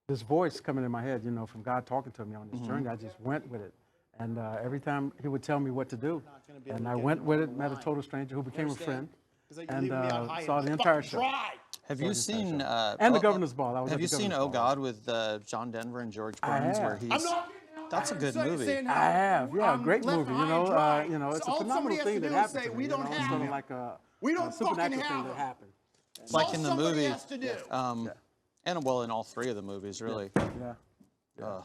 Speaker 3: this voice coming in my head, from God talking to me on this journey, I just went with it. And every time he would tell me what to do, and I went with it, met a total stranger who became a friend, and saw the entire show.
Speaker 5: Have you seen
Speaker 3: And the Governor's Ball. I was
Speaker 5: Have
Speaker 3: at
Speaker 5: you
Speaker 3: the
Speaker 5: seen
Speaker 3: Governor's
Speaker 5: Oh
Speaker 3: Ball.
Speaker 5: God with John Denver and George
Speaker 3: I
Speaker 5: Burns, where
Speaker 3: have.
Speaker 5: he's that's a good movie.
Speaker 3: I have, yeah, great movie. It's a phenomenal thing that happened to me. It's sort of like a supernatural thing that happened.
Speaker 5: Like in the movie, and well, in all three of the movies, really.
Speaker 3: Yeah.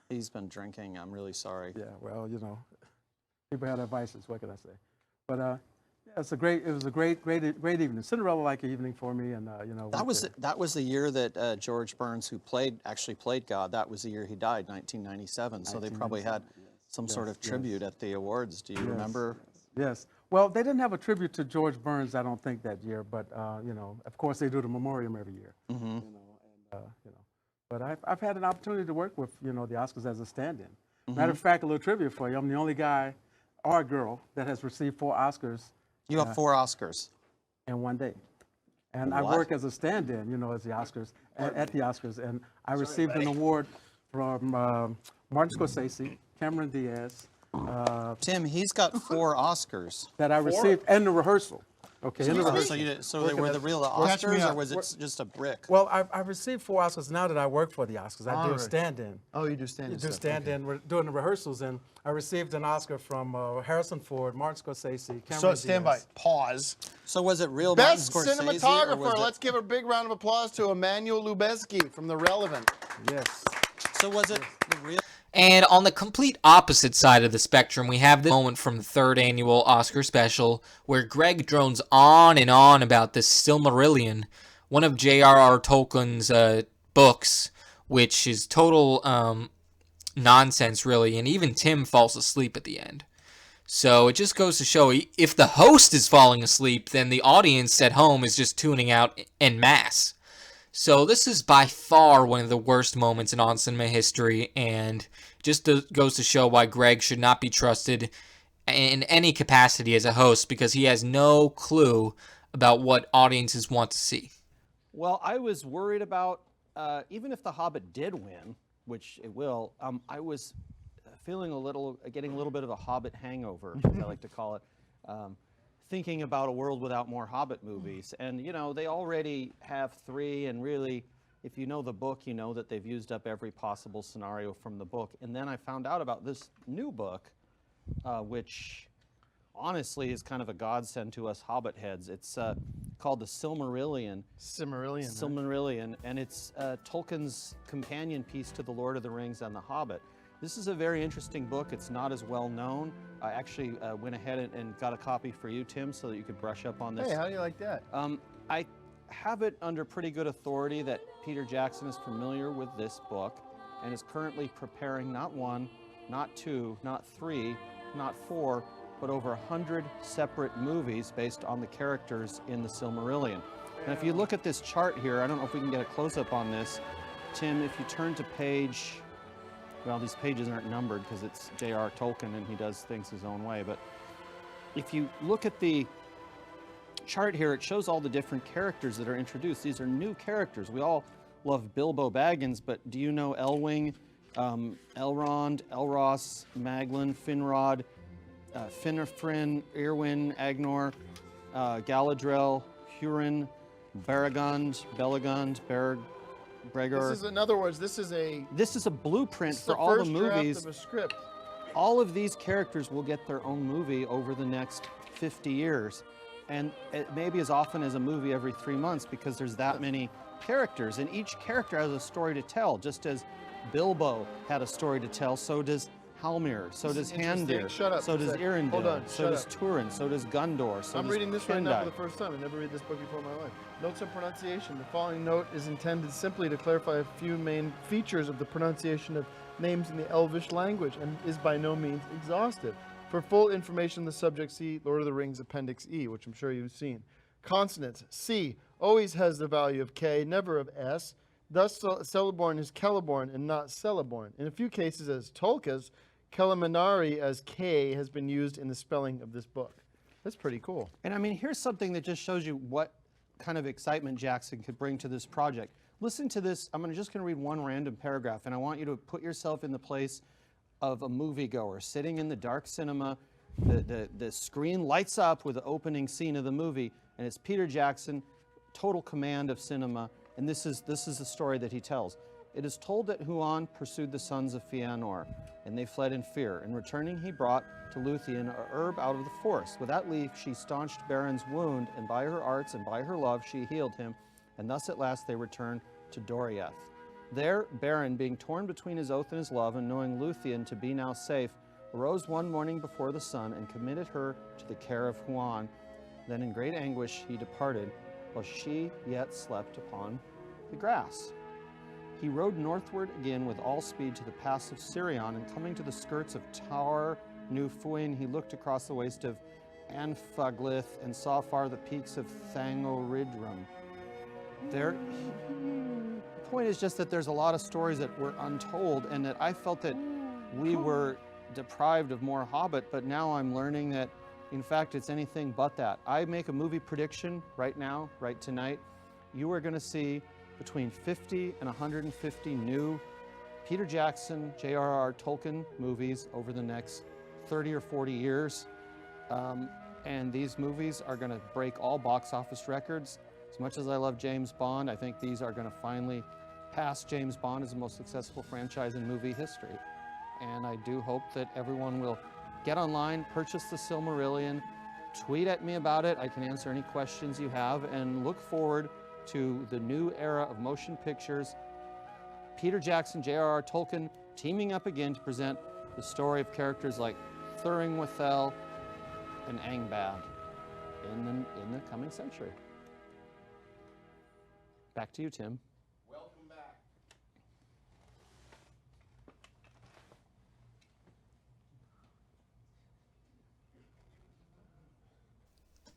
Speaker 5: He's been drinking. I'm really sorry.
Speaker 3: Yeah, well, people have their vices. What can I say? But yeah, it was a great evening. Cinderella-like evening for me, and
Speaker 5: That was the year that George Burns, who actually played God, that was the year he died, 1997. So they probably had some sort of tribute at the awards. Do you remember?
Speaker 3: Yes. Well, they didn't have a tribute to George Burns, I don't think, that year. But of course, they do the memoriam every year.
Speaker 5: Mm-hmm.
Speaker 3: But I've had an opportunity to work with the Oscars as a stand-in. Matter of fact, a little trivia for you: I'm the only guy or girl that has received 4 Oscars.
Speaker 5: You have 4 Oscars
Speaker 3: in one day, and I work as a stand-in, as the Oscars at the Oscars, and I received an award from Martin Scorsese, Cameron Diaz.
Speaker 5: Tim, he's got 4 Oscars
Speaker 3: that I received in the rehearsal. Okay, in the rehearsal.
Speaker 5: So they were the real Oscars, or was it just a brick?
Speaker 3: Well, I've received 4 Oscars now that I work for the Oscars. I do a stand-in.
Speaker 2: Oh, you do stand-in.
Speaker 3: You do stand-in. We're doing the rehearsals, and I received an Oscar from Harrison Ford, Martin Scorsese, Cameron Diaz.
Speaker 2: stand by. Pause.
Speaker 5: So was it real
Speaker 2: Best
Speaker 5: Martin Scorsese?
Speaker 2: cinematographer. Let's give a big round of applause to Emmanuel Lubezki from The Relevant.
Speaker 3: Yes.
Speaker 5: So was it the real?
Speaker 1: And on the complete opposite side of the spectrum, we have this moment from the 3rd annual Oscar special where Greg drones on and on about this Silmarillion, one of J.R.R. Tolkien's books, which is total nonsense, really, and even Tim falls asleep at the end. So it just goes to show, if the host is falling asleep, then the audience at home is just tuning out en masse. So this is by far one of the worst moments in on-cinema history, and just goes to show why Greg should not be trusted in any capacity as a host, because he has no clue about what audiences want to see.
Speaker 6: Well, I was worried about, even if The Hobbit did win, which it will, I was getting a little bit of a Hobbit hangover, as I like to call it. Thinking about a world without more Hobbit movies. And, they already have 3, and really, if you know the book, you know that they've used up every possible scenario from the book. And then I found out about this new book, which honestly is kind of a godsend to us Hobbit heads. It's called the Silmarillion. Silmarillion, and it's Tolkien's companion piece to The Lord of the Rings and The Hobbit. This is a very interesting book. It's not as well known. I actually went ahead and got a copy for you, Tim, so that you could brush up on this.
Speaker 15: Hey, how do you like that?
Speaker 6: I have it under pretty good authority that Peter Jackson is familiar with this book and is currently preparing not one, not two, not three, not four, but over 100 separate movies based on the characters in the Silmarillion. Now, if you look at this chart here, I don't know if we can get a close-up on this. Tim, if you turn to page, well, these pages aren't numbered because it's J.R. Tolkien and he does things his own way, but if you look at the chart here, it shows all the different characters that are introduced. These are new characters. We all love Bilbo Baggins, but do you know Elwing, Elrond, Elros, Maglin, Finrod, Finarfin, Irwin, Agnor, Galadriel, Hurin, Baragond, Belegond, Bregor.
Speaker 15: This is, in other words, this is a
Speaker 6: blueprint for all the movies.
Speaker 15: Of a script.
Speaker 6: All of these characters will get their own movie over the next 50 years. And it maybe as often as a movie every 3 months because there's that many characters. And each character has a story to tell. Just as Bilbo had a story to tell, so does Halmir, so does Handir, so does Irindil, so does Turin, so does Gundor, so
Speaker 15: I'm
Speaker 6: does
Speaker 15: reading this right now for
Speaker 6: Kendai.
Speaker 15: the first time. I never read this book before in my life. Notes on pronunciation. The following note is intended simply to clarify a few main features of the pronunciation of names in the Elvish language and is by no means exhaustive. For full information on the subject, see Lord of the Rings Appendix E, which I'm sure you've seen. Consonants. C always has the value of K, never of S. Thus, Celeborn is Celeborn and not Celeborn. In a few cases, as Tolka's, Kelemenari as K has been used in the spelling of this book. That's pretty cool.
Speaker 6: And I mean, here's something that just shows you what kind of excitement Jackson could bring to this project. Listen to this. I'm just going to read one random paragraph, and I want you to put yourself in the place of a moviegoer sitting in the dark cinema. The screen lights up with the opening scene of the movie, and it's Peter Jackson, total command of cinema, and this is the story that he tells. It is told that Huan pursued the sons of Fëanor, and they fled in fear. In returning, he brought to Luthien a herb out of the forest. With that leaf, she staunched Berin's wound, and by her arts and by her love, she healed him, and thus at last they returned to Doriath. There, Beren, being torn between his oath and his love, and knowing Luthien to be now safe, arose one morning before the sun and committed her to the care of Huan. Then in great anguish he departed, while she yet slept upon the grass. He rode northward again with all speed to the pass of Sirion, and coming to the skirts of Taur Nu Fuin, he looked across the waste of Anfaglith and saw far the peaks of Thangoridrim. The point is just that there's a lot of stories that were untold, and that I felt that we were deprived of more Hobbit, but now I'm learning that, in fact, it's anything but that. I make a movie prediction right now, right tonight. You are going to see between 50 and 150 new Peter Jackson, J.R.R. Tolkien movies over the next 30 or 40 years. And these movies are going to break all box office records. As much as I love James Bond, I think these are going to finally pass James Bond as the most successful franchise in movie history. And I do hope that everyone will get online, purchase the Silmarillion, tweet at me about it. I can answer any questions you have, and look forward to the new era of motion pictures. Peter Jackson, J.R.R. Tolkien teaming up again to present the story of characters like Thuringwithel and Angband in the coming century. Back to you, Tim.
Speaker 9: Welcome back.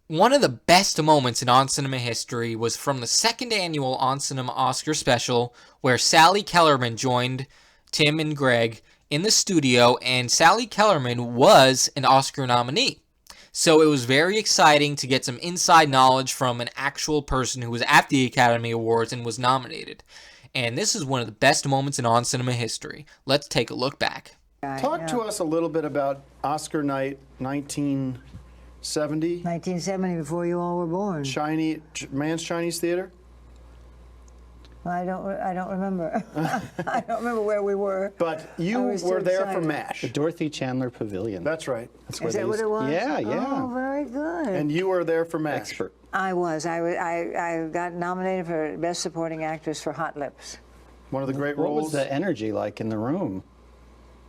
Speaker 1: One of the best moments in On Cinema history was from the second annual On Cinema Oscar special, where Sally Kellerman joined Tim and Gregg in the studio, and Sally Kellerman was an Oscar nominee. So it was very exciting to get some inside knowledge from an actual person who was at the Academy Awards and was nominated. And this is one of the best moments in On Cinema history. Let's take a look back.
Speaker 2: Talk to us a little bit about Oscar night 1970.
Speaker 16: 1970, before you all were born.
Speaker 2: Mann's Chinese Theater?
Speaker 16: I don't remember. I don't remember where we were.
Speaker 2: But you were there for MASH.
Speaker 5: The Dorothy Chandler Pavilion.
Speaker 2: That's right.
Speaker 5: That's where
Speaker 16: Is that what it was?
Speaker 5: Yeah, yeah.
Speaker 16: Oh, very good.
Speaker 2: And you were there for MASH.
Speaker 5: Expert.
Speaker 16: I was. I got nominated for Best Supporting Actress for Hot Lips.
Speaker 2: One of the great
Speaker 5: What
Speaker 2: roles.
Speaker 5: was the energy like in the room?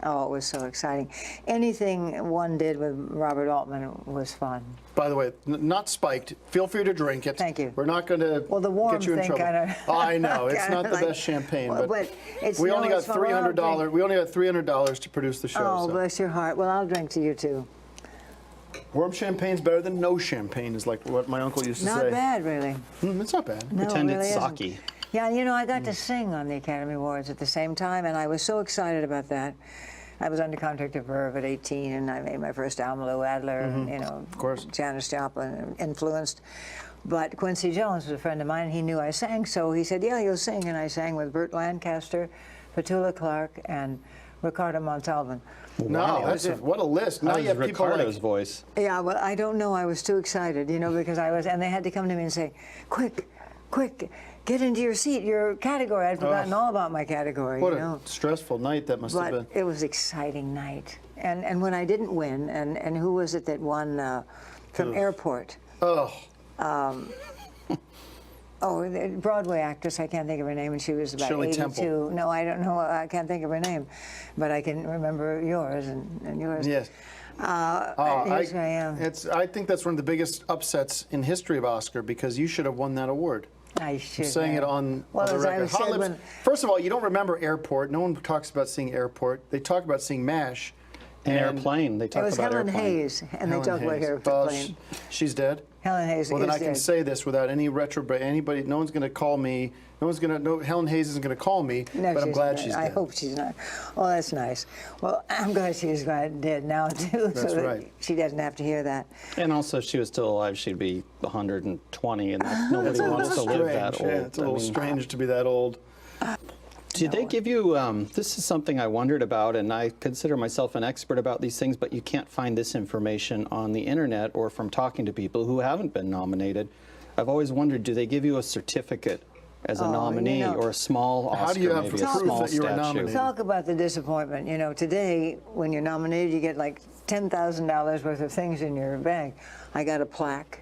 Speaker 16: Oh, it was so exciting. Anything one did with Robert Altman was fun.
Speaker 2: By the way, not spiked. Feel free to drink it.
Speaker 16: Thank you.
Speaker 2: We're not going to
Speaker 16: the warm
Speaker 2: get you in
Speaker 16: thing
Speaker 2: trouble.
Speaker 16: kinda-
Speaker 2: Oh, I know it's not the
Speaker 16: like-
Speaker 2: best champagne,
Speaker 16: Well,
Speaker 2: but,
Speaker 16: it's,
Speaker 2: we only got
Speaker 16: it's fun. Well, I'll
Speaker 2: $300.
Speaker 16: drink.
Speaker 2: We only got $300 to produce the show.
Speaker 16: Oh,
Speaker 2: so.
Speaker 16: bless your heart. Well, I'll drink to you too.
Speaker 2: Warm champagne's better than no champagne, is like what my uncle used to
Speaker 16: Not
Speaker 2: say.
Speaker 16: bad, really.
Speaker 2: It's not bad.
Speaker 16: No,
Speaker 5: Pretend
Speaker 16: it really
Speaker 5: it's
Speaker 16: isn't.
Speaker 5: sake.
Speaker 16: Yeah, you know, I got to sing on the Academy Awards at the same time, and I was so excited about that. I was under contract to Verve at 18, and I made my first album, Lou Adler, and, you know,
Speaker 2: of course.
Speaker 16: Janis Joplin influenced. But Quincy Jones was a friend of mine, and he knew I sang, so he said, yeah, you'll sing. And I sang with Burt Lancaster, Petula Clark, and Ricardo Montalban.
Speaker 2: No, what a list. Now you have people
Speaker 5: Ricardo's
Speaker 2: like,
Speaker 5: voice.
Speaker 16: Yeah, well, I don't know. I was too excited, you know, because and they had to come to me and say, quick, get into your seat, your category. I'd forgotten all about my category.
Speaker 2: What
Speaker 16: you know?
Speaker 2: a stressful night that must have been.
Speaker 16: But it was an exciting night. And when I didn't win, and who was it that won from Airport?
Speaker 2: Oh.
Speaker 16: The Broadway actress, I can't think of her name, and she was about
Speaker 2: Shirley
Speaker 16: 82.
Speaker 2: Temple.
Speaker 16: No, I don't know, I can't think of her name, but I can remember yours and yours.
Speaker 2: Yes.
Speaker 16: Here's who I am.
Speaker 2: I think that's one of the biggest upsets in history of Oscar, because you should have won that award.
Speaker 16: I should
Speaker 2: saying
Speaker 16: have.
Speaker 2: it on
Speaker 16: Well,
Speaker 2: the
Speaker 16: as I
Speaker 2: record.
Speaker 16: said
Speaker 2: Hot Lips,
Speaker 16: when-
Speaker 2: first of all, you don't remember Airport. No one talks about seeing Airport. They talk about seeing MASH.
Speaker 5: And Airplane. They talk
Speaker 16: It was
Speaker 5: about
Speaker 16: Helen
Speaker 5: Airplane.
Speaker 16: Hayes, and they
Speaker 2: Helen
Speaker 16: talk about
Speaker 2: Hayes.
Speaker 16: Airplane.
Speaker 2: She's dead?
Speaker 16: Helen Hayes
Speaker 2: Well, then
Speaker 16: is
Speaker 2: I can
Speaker 16: dead.
Speaker 2: say this without any anybody, no one's going to call me. Helen Hayes isn't going to call me,
Speaker 16: No,
Speaker 2: but I'm
Speaker 16: she's
Speaker 2: glad
Speaker 16: not.
Speaker 2: she's
Speaker 16: I
Speaker 2: dead.
Speaker 16: hope she's not. Well, that's nice. Well, I'm glad she's dead now, too.
Speaker 2: That's
Speaker 16: so
Speaker 2: right.
Speaker 16: that she doesn't have to hear that.
Speaker 5: And also, if she was still alive, she'd be 120, and nobody
Speaker 2: It's a
Speaker 5: wants to
Speaker 2: little
Speaker 5: live that
Speaker 2: strange.
Speaker 5: old.
Speaker 2: Yeah, it's a little strange to be that old.
Speaker 5: Did they give you, this is something I wondered about, and I consider myself an expert about these things, but you can't find this information on the internet or from talking to people who haven't been nominated. I've always wondered, do they give you a certificate as a nominee, or a small Oscar,
Speaker 2: How do you have
Speaker 5: maybe
Speaker 2: proof
Speaker 5: a small
Speaker 2: that you were
Speaker 5: statue?
Speaker 2: nominated?
Speaker 16: Talk about the disappointment. You know, today, when you're nominated, you get like $10,000 worth of things in your bag. I got a plaque.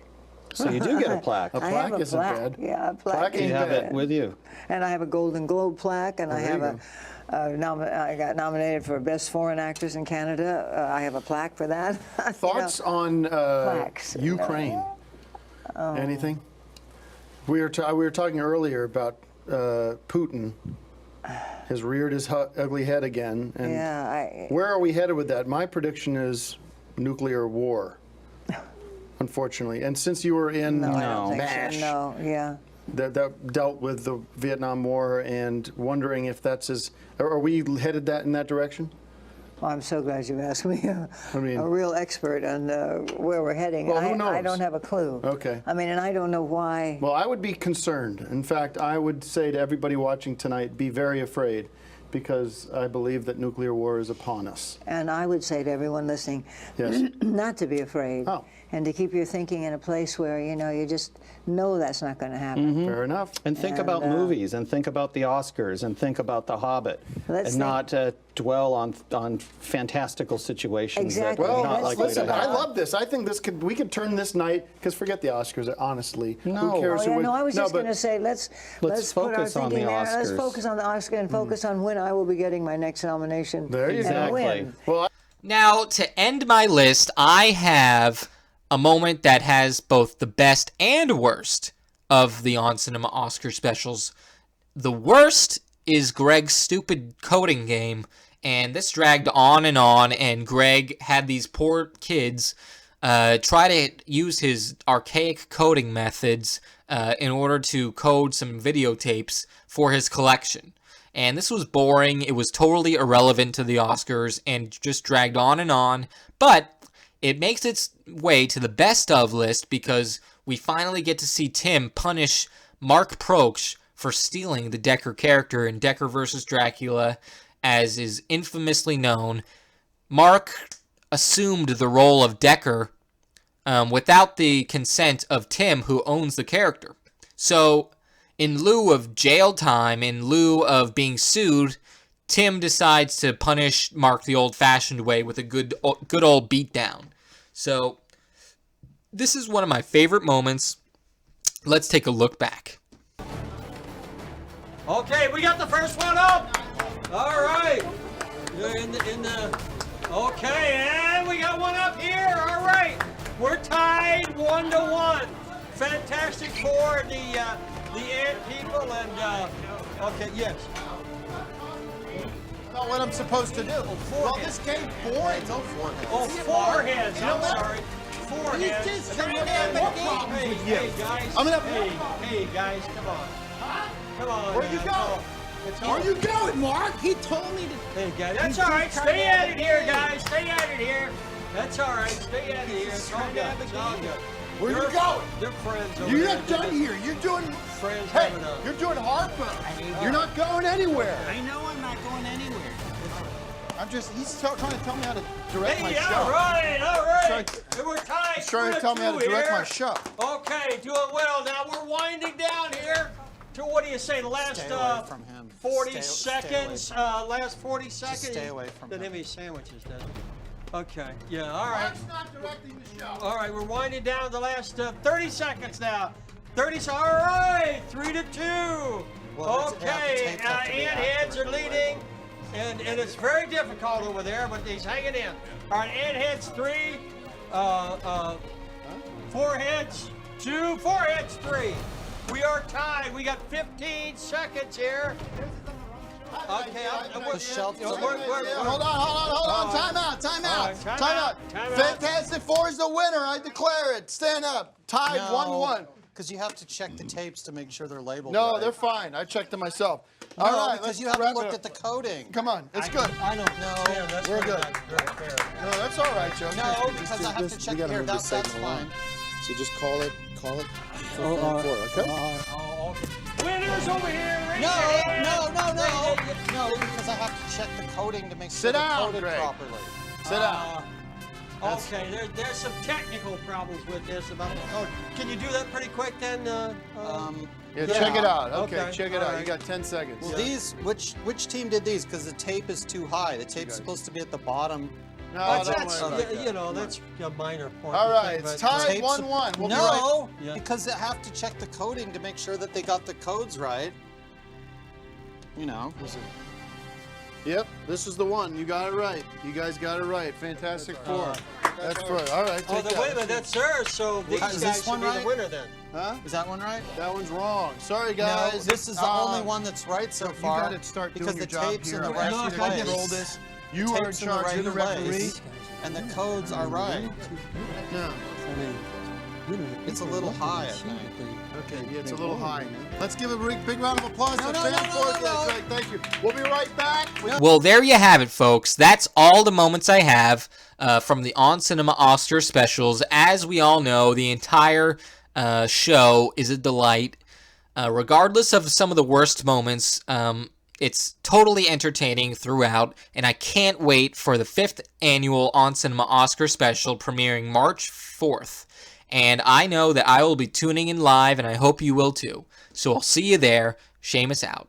Speaker 5: So you do get a plaque.
Speaker 2: A
Speaker 16: I have
Speaker 2: plaque
Speaker 16: a
Speaker 2: isn't
Speaker 16: plaque.
Speaker 2: bad.
Speaker 16: Yeah, a plaque.
Speaker 2: Plaque
Speaker 5: You
Speaker 2: ain't
Speaker 5: have
Speaker 2: bad.
Speaker 5: it with you.
Speaker 16: And I have a Golden Globe plaque, and I
Speaker 2: there
Speaker 16: have
Speaker 2: you
Speaker 16: I got nominated for Best Foreign Actress in Canada. I have a plaque for that.
Speaker 2: Thoughts on
Speaker 16: plaques.
Speaker 2: Ukraine? Anything? We were talking earlier about Putin has reared his ugly head again. And
Speaker 16: Yeah,
Speaker 2: where are we headed with that? My prediction is nuclear war, unfortunately. And since you were in
Speaker 16: I don't think
Speaker 2: MASH,
Speaker 16: so. No, yeah.
Speaker 2: that dealt with the Vietnam War, and wondering if are we headed in that direction?
Speaker 16: Well, I'm so glad you asked me,
Speaker 2: I mean,
Speaker 16: a real expert on where we're heading.
Speaker 2: Well, who
Speaker 16: I
Speaker 2: knows?
Speaker 16: don't have a clue.
Speaker 2: Okay.
Speaker 16: I mean, and I don't know why.
Speaker 2: Well, I would be concerned. In fact, I would say to everybody watching tonight, be very afraid, because I believe that nuclear war is upon us.
Speaker 16: And I would say to everyone listening,
Speaker 2: Yes.
Speaker 16: not to be afraid, and to keep your thinking in a place where, you know, you just know that's not going to happen.
Speaker 2: Fair enough.
Speaker 5: And think about movies, and think about the Oscars, and think about The Hobbit,
Speaker 16: Let's
Speaker 5: and not dwell on fantastical situations
Speaker 16: Exactly.
Speaker 5: that are
Speaker 2: Well,
Speaker 5: not likely
Speaker 2: listen,
Speaker 5: to
Speaker 2: I
Speaker 5: happen.
Speaker 2: love this. I think we could turn this night, because forget the Oscars, honestly.
Speaker 5: No.
Speaker 2: Who cares
Speaker 16: Oh, yeah,
Speaker 2: who
Speaker 16: no, I was just
Speaker 2: but
Speaker 16: going to say, let's put our
Speaker 5: focus on
Speaker 16: thinking
Speaker 5: the
Speaker 16: there. Let's
Speaker 5: Oscars.
Speaker 16: focus on the Oscar and focus on when I will be getting my next nomination.
Speaker 2: There you
Speaker 16: and
Speaker 2: go.
Speaker 16: win.
Speaker 2: Well,
Speaker 1: Now, to end my list, I have a moment that has both the best and worst of the On Cinema Oscar specials. The worst is Gregg's stupid coding game, and this dragged on, and Gregg had these poor kids try to use his archaic coding methods in order to code some videotapes for his collection. And this was boring, it was totally irrelevant to the Oscars, and just dragged on, but it makes its way to the best of list because we finally get to see Tim punish Mark Proksch for stealing the Decker character in Decker vs. Dracula, as is infamously known. Mark assumed the role of Decker without the consent of Tim, who owns the character. So in lieu of jail time, in lieu of being sued, Tim decides to punish Mark the old-fashioned way with a good old beatdown. So this is one of my favorite moments. Let's take a look back.
Speaker 13: Okay, we got the first one up. All right. Okay, and we got one up here. All right. We're tied 1-1. Fantastic for the ant people and okay, yes.
Speaker 3: Not what I'm supposed to do. Well, this game's boring. No foreheads.
Speaker 13: Oh, foreheads.
Speaker 3: You know
Speaker 13: I'm
Speaker 3: what?
Speaker 13: sorry. Foreheads.
Speaker 3: He's just trying to have more problems with you.
Speaker 13: Hey, guys.
Speaker 3: I'm gonna.
Speaker 13: Hey, guys, come on. Come on.
Speaker 3: Where you going? Where you going, Mark? He told me to.
Speaker 13: Hey, guys. That's all right. Stay at it here, guys. Stay at it here. That's all right. Stay at it here. It's all good. It's all good.
Speaker 3: Where you going?
Speaker 13: They're friends over
Speaker 3: You're
Speaker 13: there.
Speaker 3: not done here. You're doing.
Speaker 13: Friends
Speaker 3: Hey,
Speaker 13: having a.
Speaker 3: you're doing Harpo. You're not going anywhere.
Speaker 17: I know I'm not going anywhere.
Speaker 3: I'm just. He's trying to tell me how to direct my show.
Speaker 13: All right, all right.
Speaker 3: Trying-
Speaker 13: We're tied.
Speaker 3: He's trying to tell me how to direct my show.
Speaker 13: Okay, doing well. Now we're winding down here to what do you say? The last
Speaker 17: Stay away from him.
Speaker 13: 40
Speaker 17: Stay away
Speaker 13: seconds.
Speaker 17: from
Speaker 13: Last 40 seconds.
Speaker 17: stay away from
Speaker 13: Doesn't
Speaker 17: him.
Speaker 13: have any sandwiches, does it? Okay. Yeah. All right.
Speaker 3: Mark's not directing the show.
Speaker 13: All right. We're winding down the last 30 seconds now. 30. All right. 3-2.
Speaker 17: Well,
Speaker 13: Okay. Antheads are leading. And it's very difficult over there, but he's hanging in. All right, Antheads 3, Foreheads 2, Foreheads 3. We are tied. We got 15 seconds here. Okay,
Speaker 3: Hold on. Time out. Time out. Fantastic Four is the winner. I declare it. Stand up. Tied 1-1.
Speaker 17: Because you have to check the tapes to make sure they're labeled.
Speaker 3: No,
Speaker 17: right.
Speaker 3: they're fine. I checked them myself.
Speaker 17: No,
Speaker 3: All right,
Speaker 17: because
Speaker 3: let's
Speaker 17: you haven't
Speaker 3: wrap it
Speaker 17: looked
Speaker 3: up.
Speaker 17: at the coding.
Speaker 3: Come on, it's good.
Speaker 17: I don't know.
Speaker 13: Yeah, that's
Speaker 3: We're
Speaker 13: very
Speaker 3: good.
Speaker 13: nice, very fair.
Speaker 3: No, that's all right, Joe.
Speaker 17: No, because I have to check here. That's fine.
Speaker 3: So just call it. Okay.
Speaker 13: Winners over here.
Speaker 17: No, because I have to check the coding to make sure
Speaker 3: Sit
Speaker 17: they're
Speaker 3: down,
Speaker 17: coded
Speaker 3: Greg.
Speaker 17: properly.
Speaker 3: Sit down.
Speaker 13: Okay, there's some technical problems with this. Can you do that pretty quick then?
Speaker 3: Yeah, check it out. Okay,
Speaker 13: Okay,
Speaker 3: check it
Speaker 13: all
Speaker 3: out.
Speaker 13: right.
Speaker 3: You got 10 seconds.
Speaker 17: Well, these, which team did these? Because the tape is too high. The tape's supposed to be at the bottom.
Speaker 3: No,
Speaker 13: That's
Speaker 3: don't worry about that.
Speaker 13: you know, that's a minor point.
Speaker 3: All right, it's
Speaker 13: but-
Speaker 3: tied
Speaker 17: Tape's-
Speaker 3: 1-1. We'll be right.
Speaker 17: No,
Speaker 13: Yeah.
Speaker 17: because they have to check the coding to make sure that they got the codes right. You know.
Speaker 3: Yep, this is the one. You got it right. You guys got it right. Fantastic Four. That's right. All right.
Speaker 13: Oh,
Speaker 3: take that.
Speaker 13: wait a minute, that's theirs. So these
Speaker 17: Is
Speaker 13: guys
Speaker 17: this
Speaker 13: should
Speaker 17: one
Speaker 13: be the
Speaker 17: right?
Speaker 13: winner then.
Speaker 3: Huh?
Speaker 17: Is that one right?
Speaker 3: That one's wrong. Sorry,
Speaker 17: No,
Speaker 3: guys.
Speaker 17: this is the only one that's right so far.
Speaker 3: You got to start doing
Speaker 17: because
Speaker 3: your
Speaker 17: the
Speaker 3: job
Speaker 17: tape's
Speaker 3: here.
Speaker 17: in the
Speaker 3: I'm
Speaker 17: right
Speaker 3: asking you to
Speaker 17: place.
Speaker 3: control this. You
Speaker 17: The
Speaker 3: are in
Speaker 17: tape's in
Speaker 3: charge. You're the
Speaker 17: right
Speaker 3: referee.
Speaker 17: place, and the codes are right.
Speaker 3: No.
Speaker 17: It's a little high, I think.
Speaker 3: Okay, yeah, it's a little high. Let's give a big round of applause to
Speaker 17: No,
Speaker 3: Fan Force. Greg, thank you. We'll be right back.
Speaker 1: Well, there you have it, folks. That's all the moments I have from the On Cinema Oscar specials. As we all know, the entire show is a delight. Regardless of some of the worst moments, it's totally entertaining throughout, and I can't wait for the 5th annual On Cinema Oscar special premiering March 4th. And I know that I will be tuning in live, and I hope you will too. So I'll see you there. Seamus out.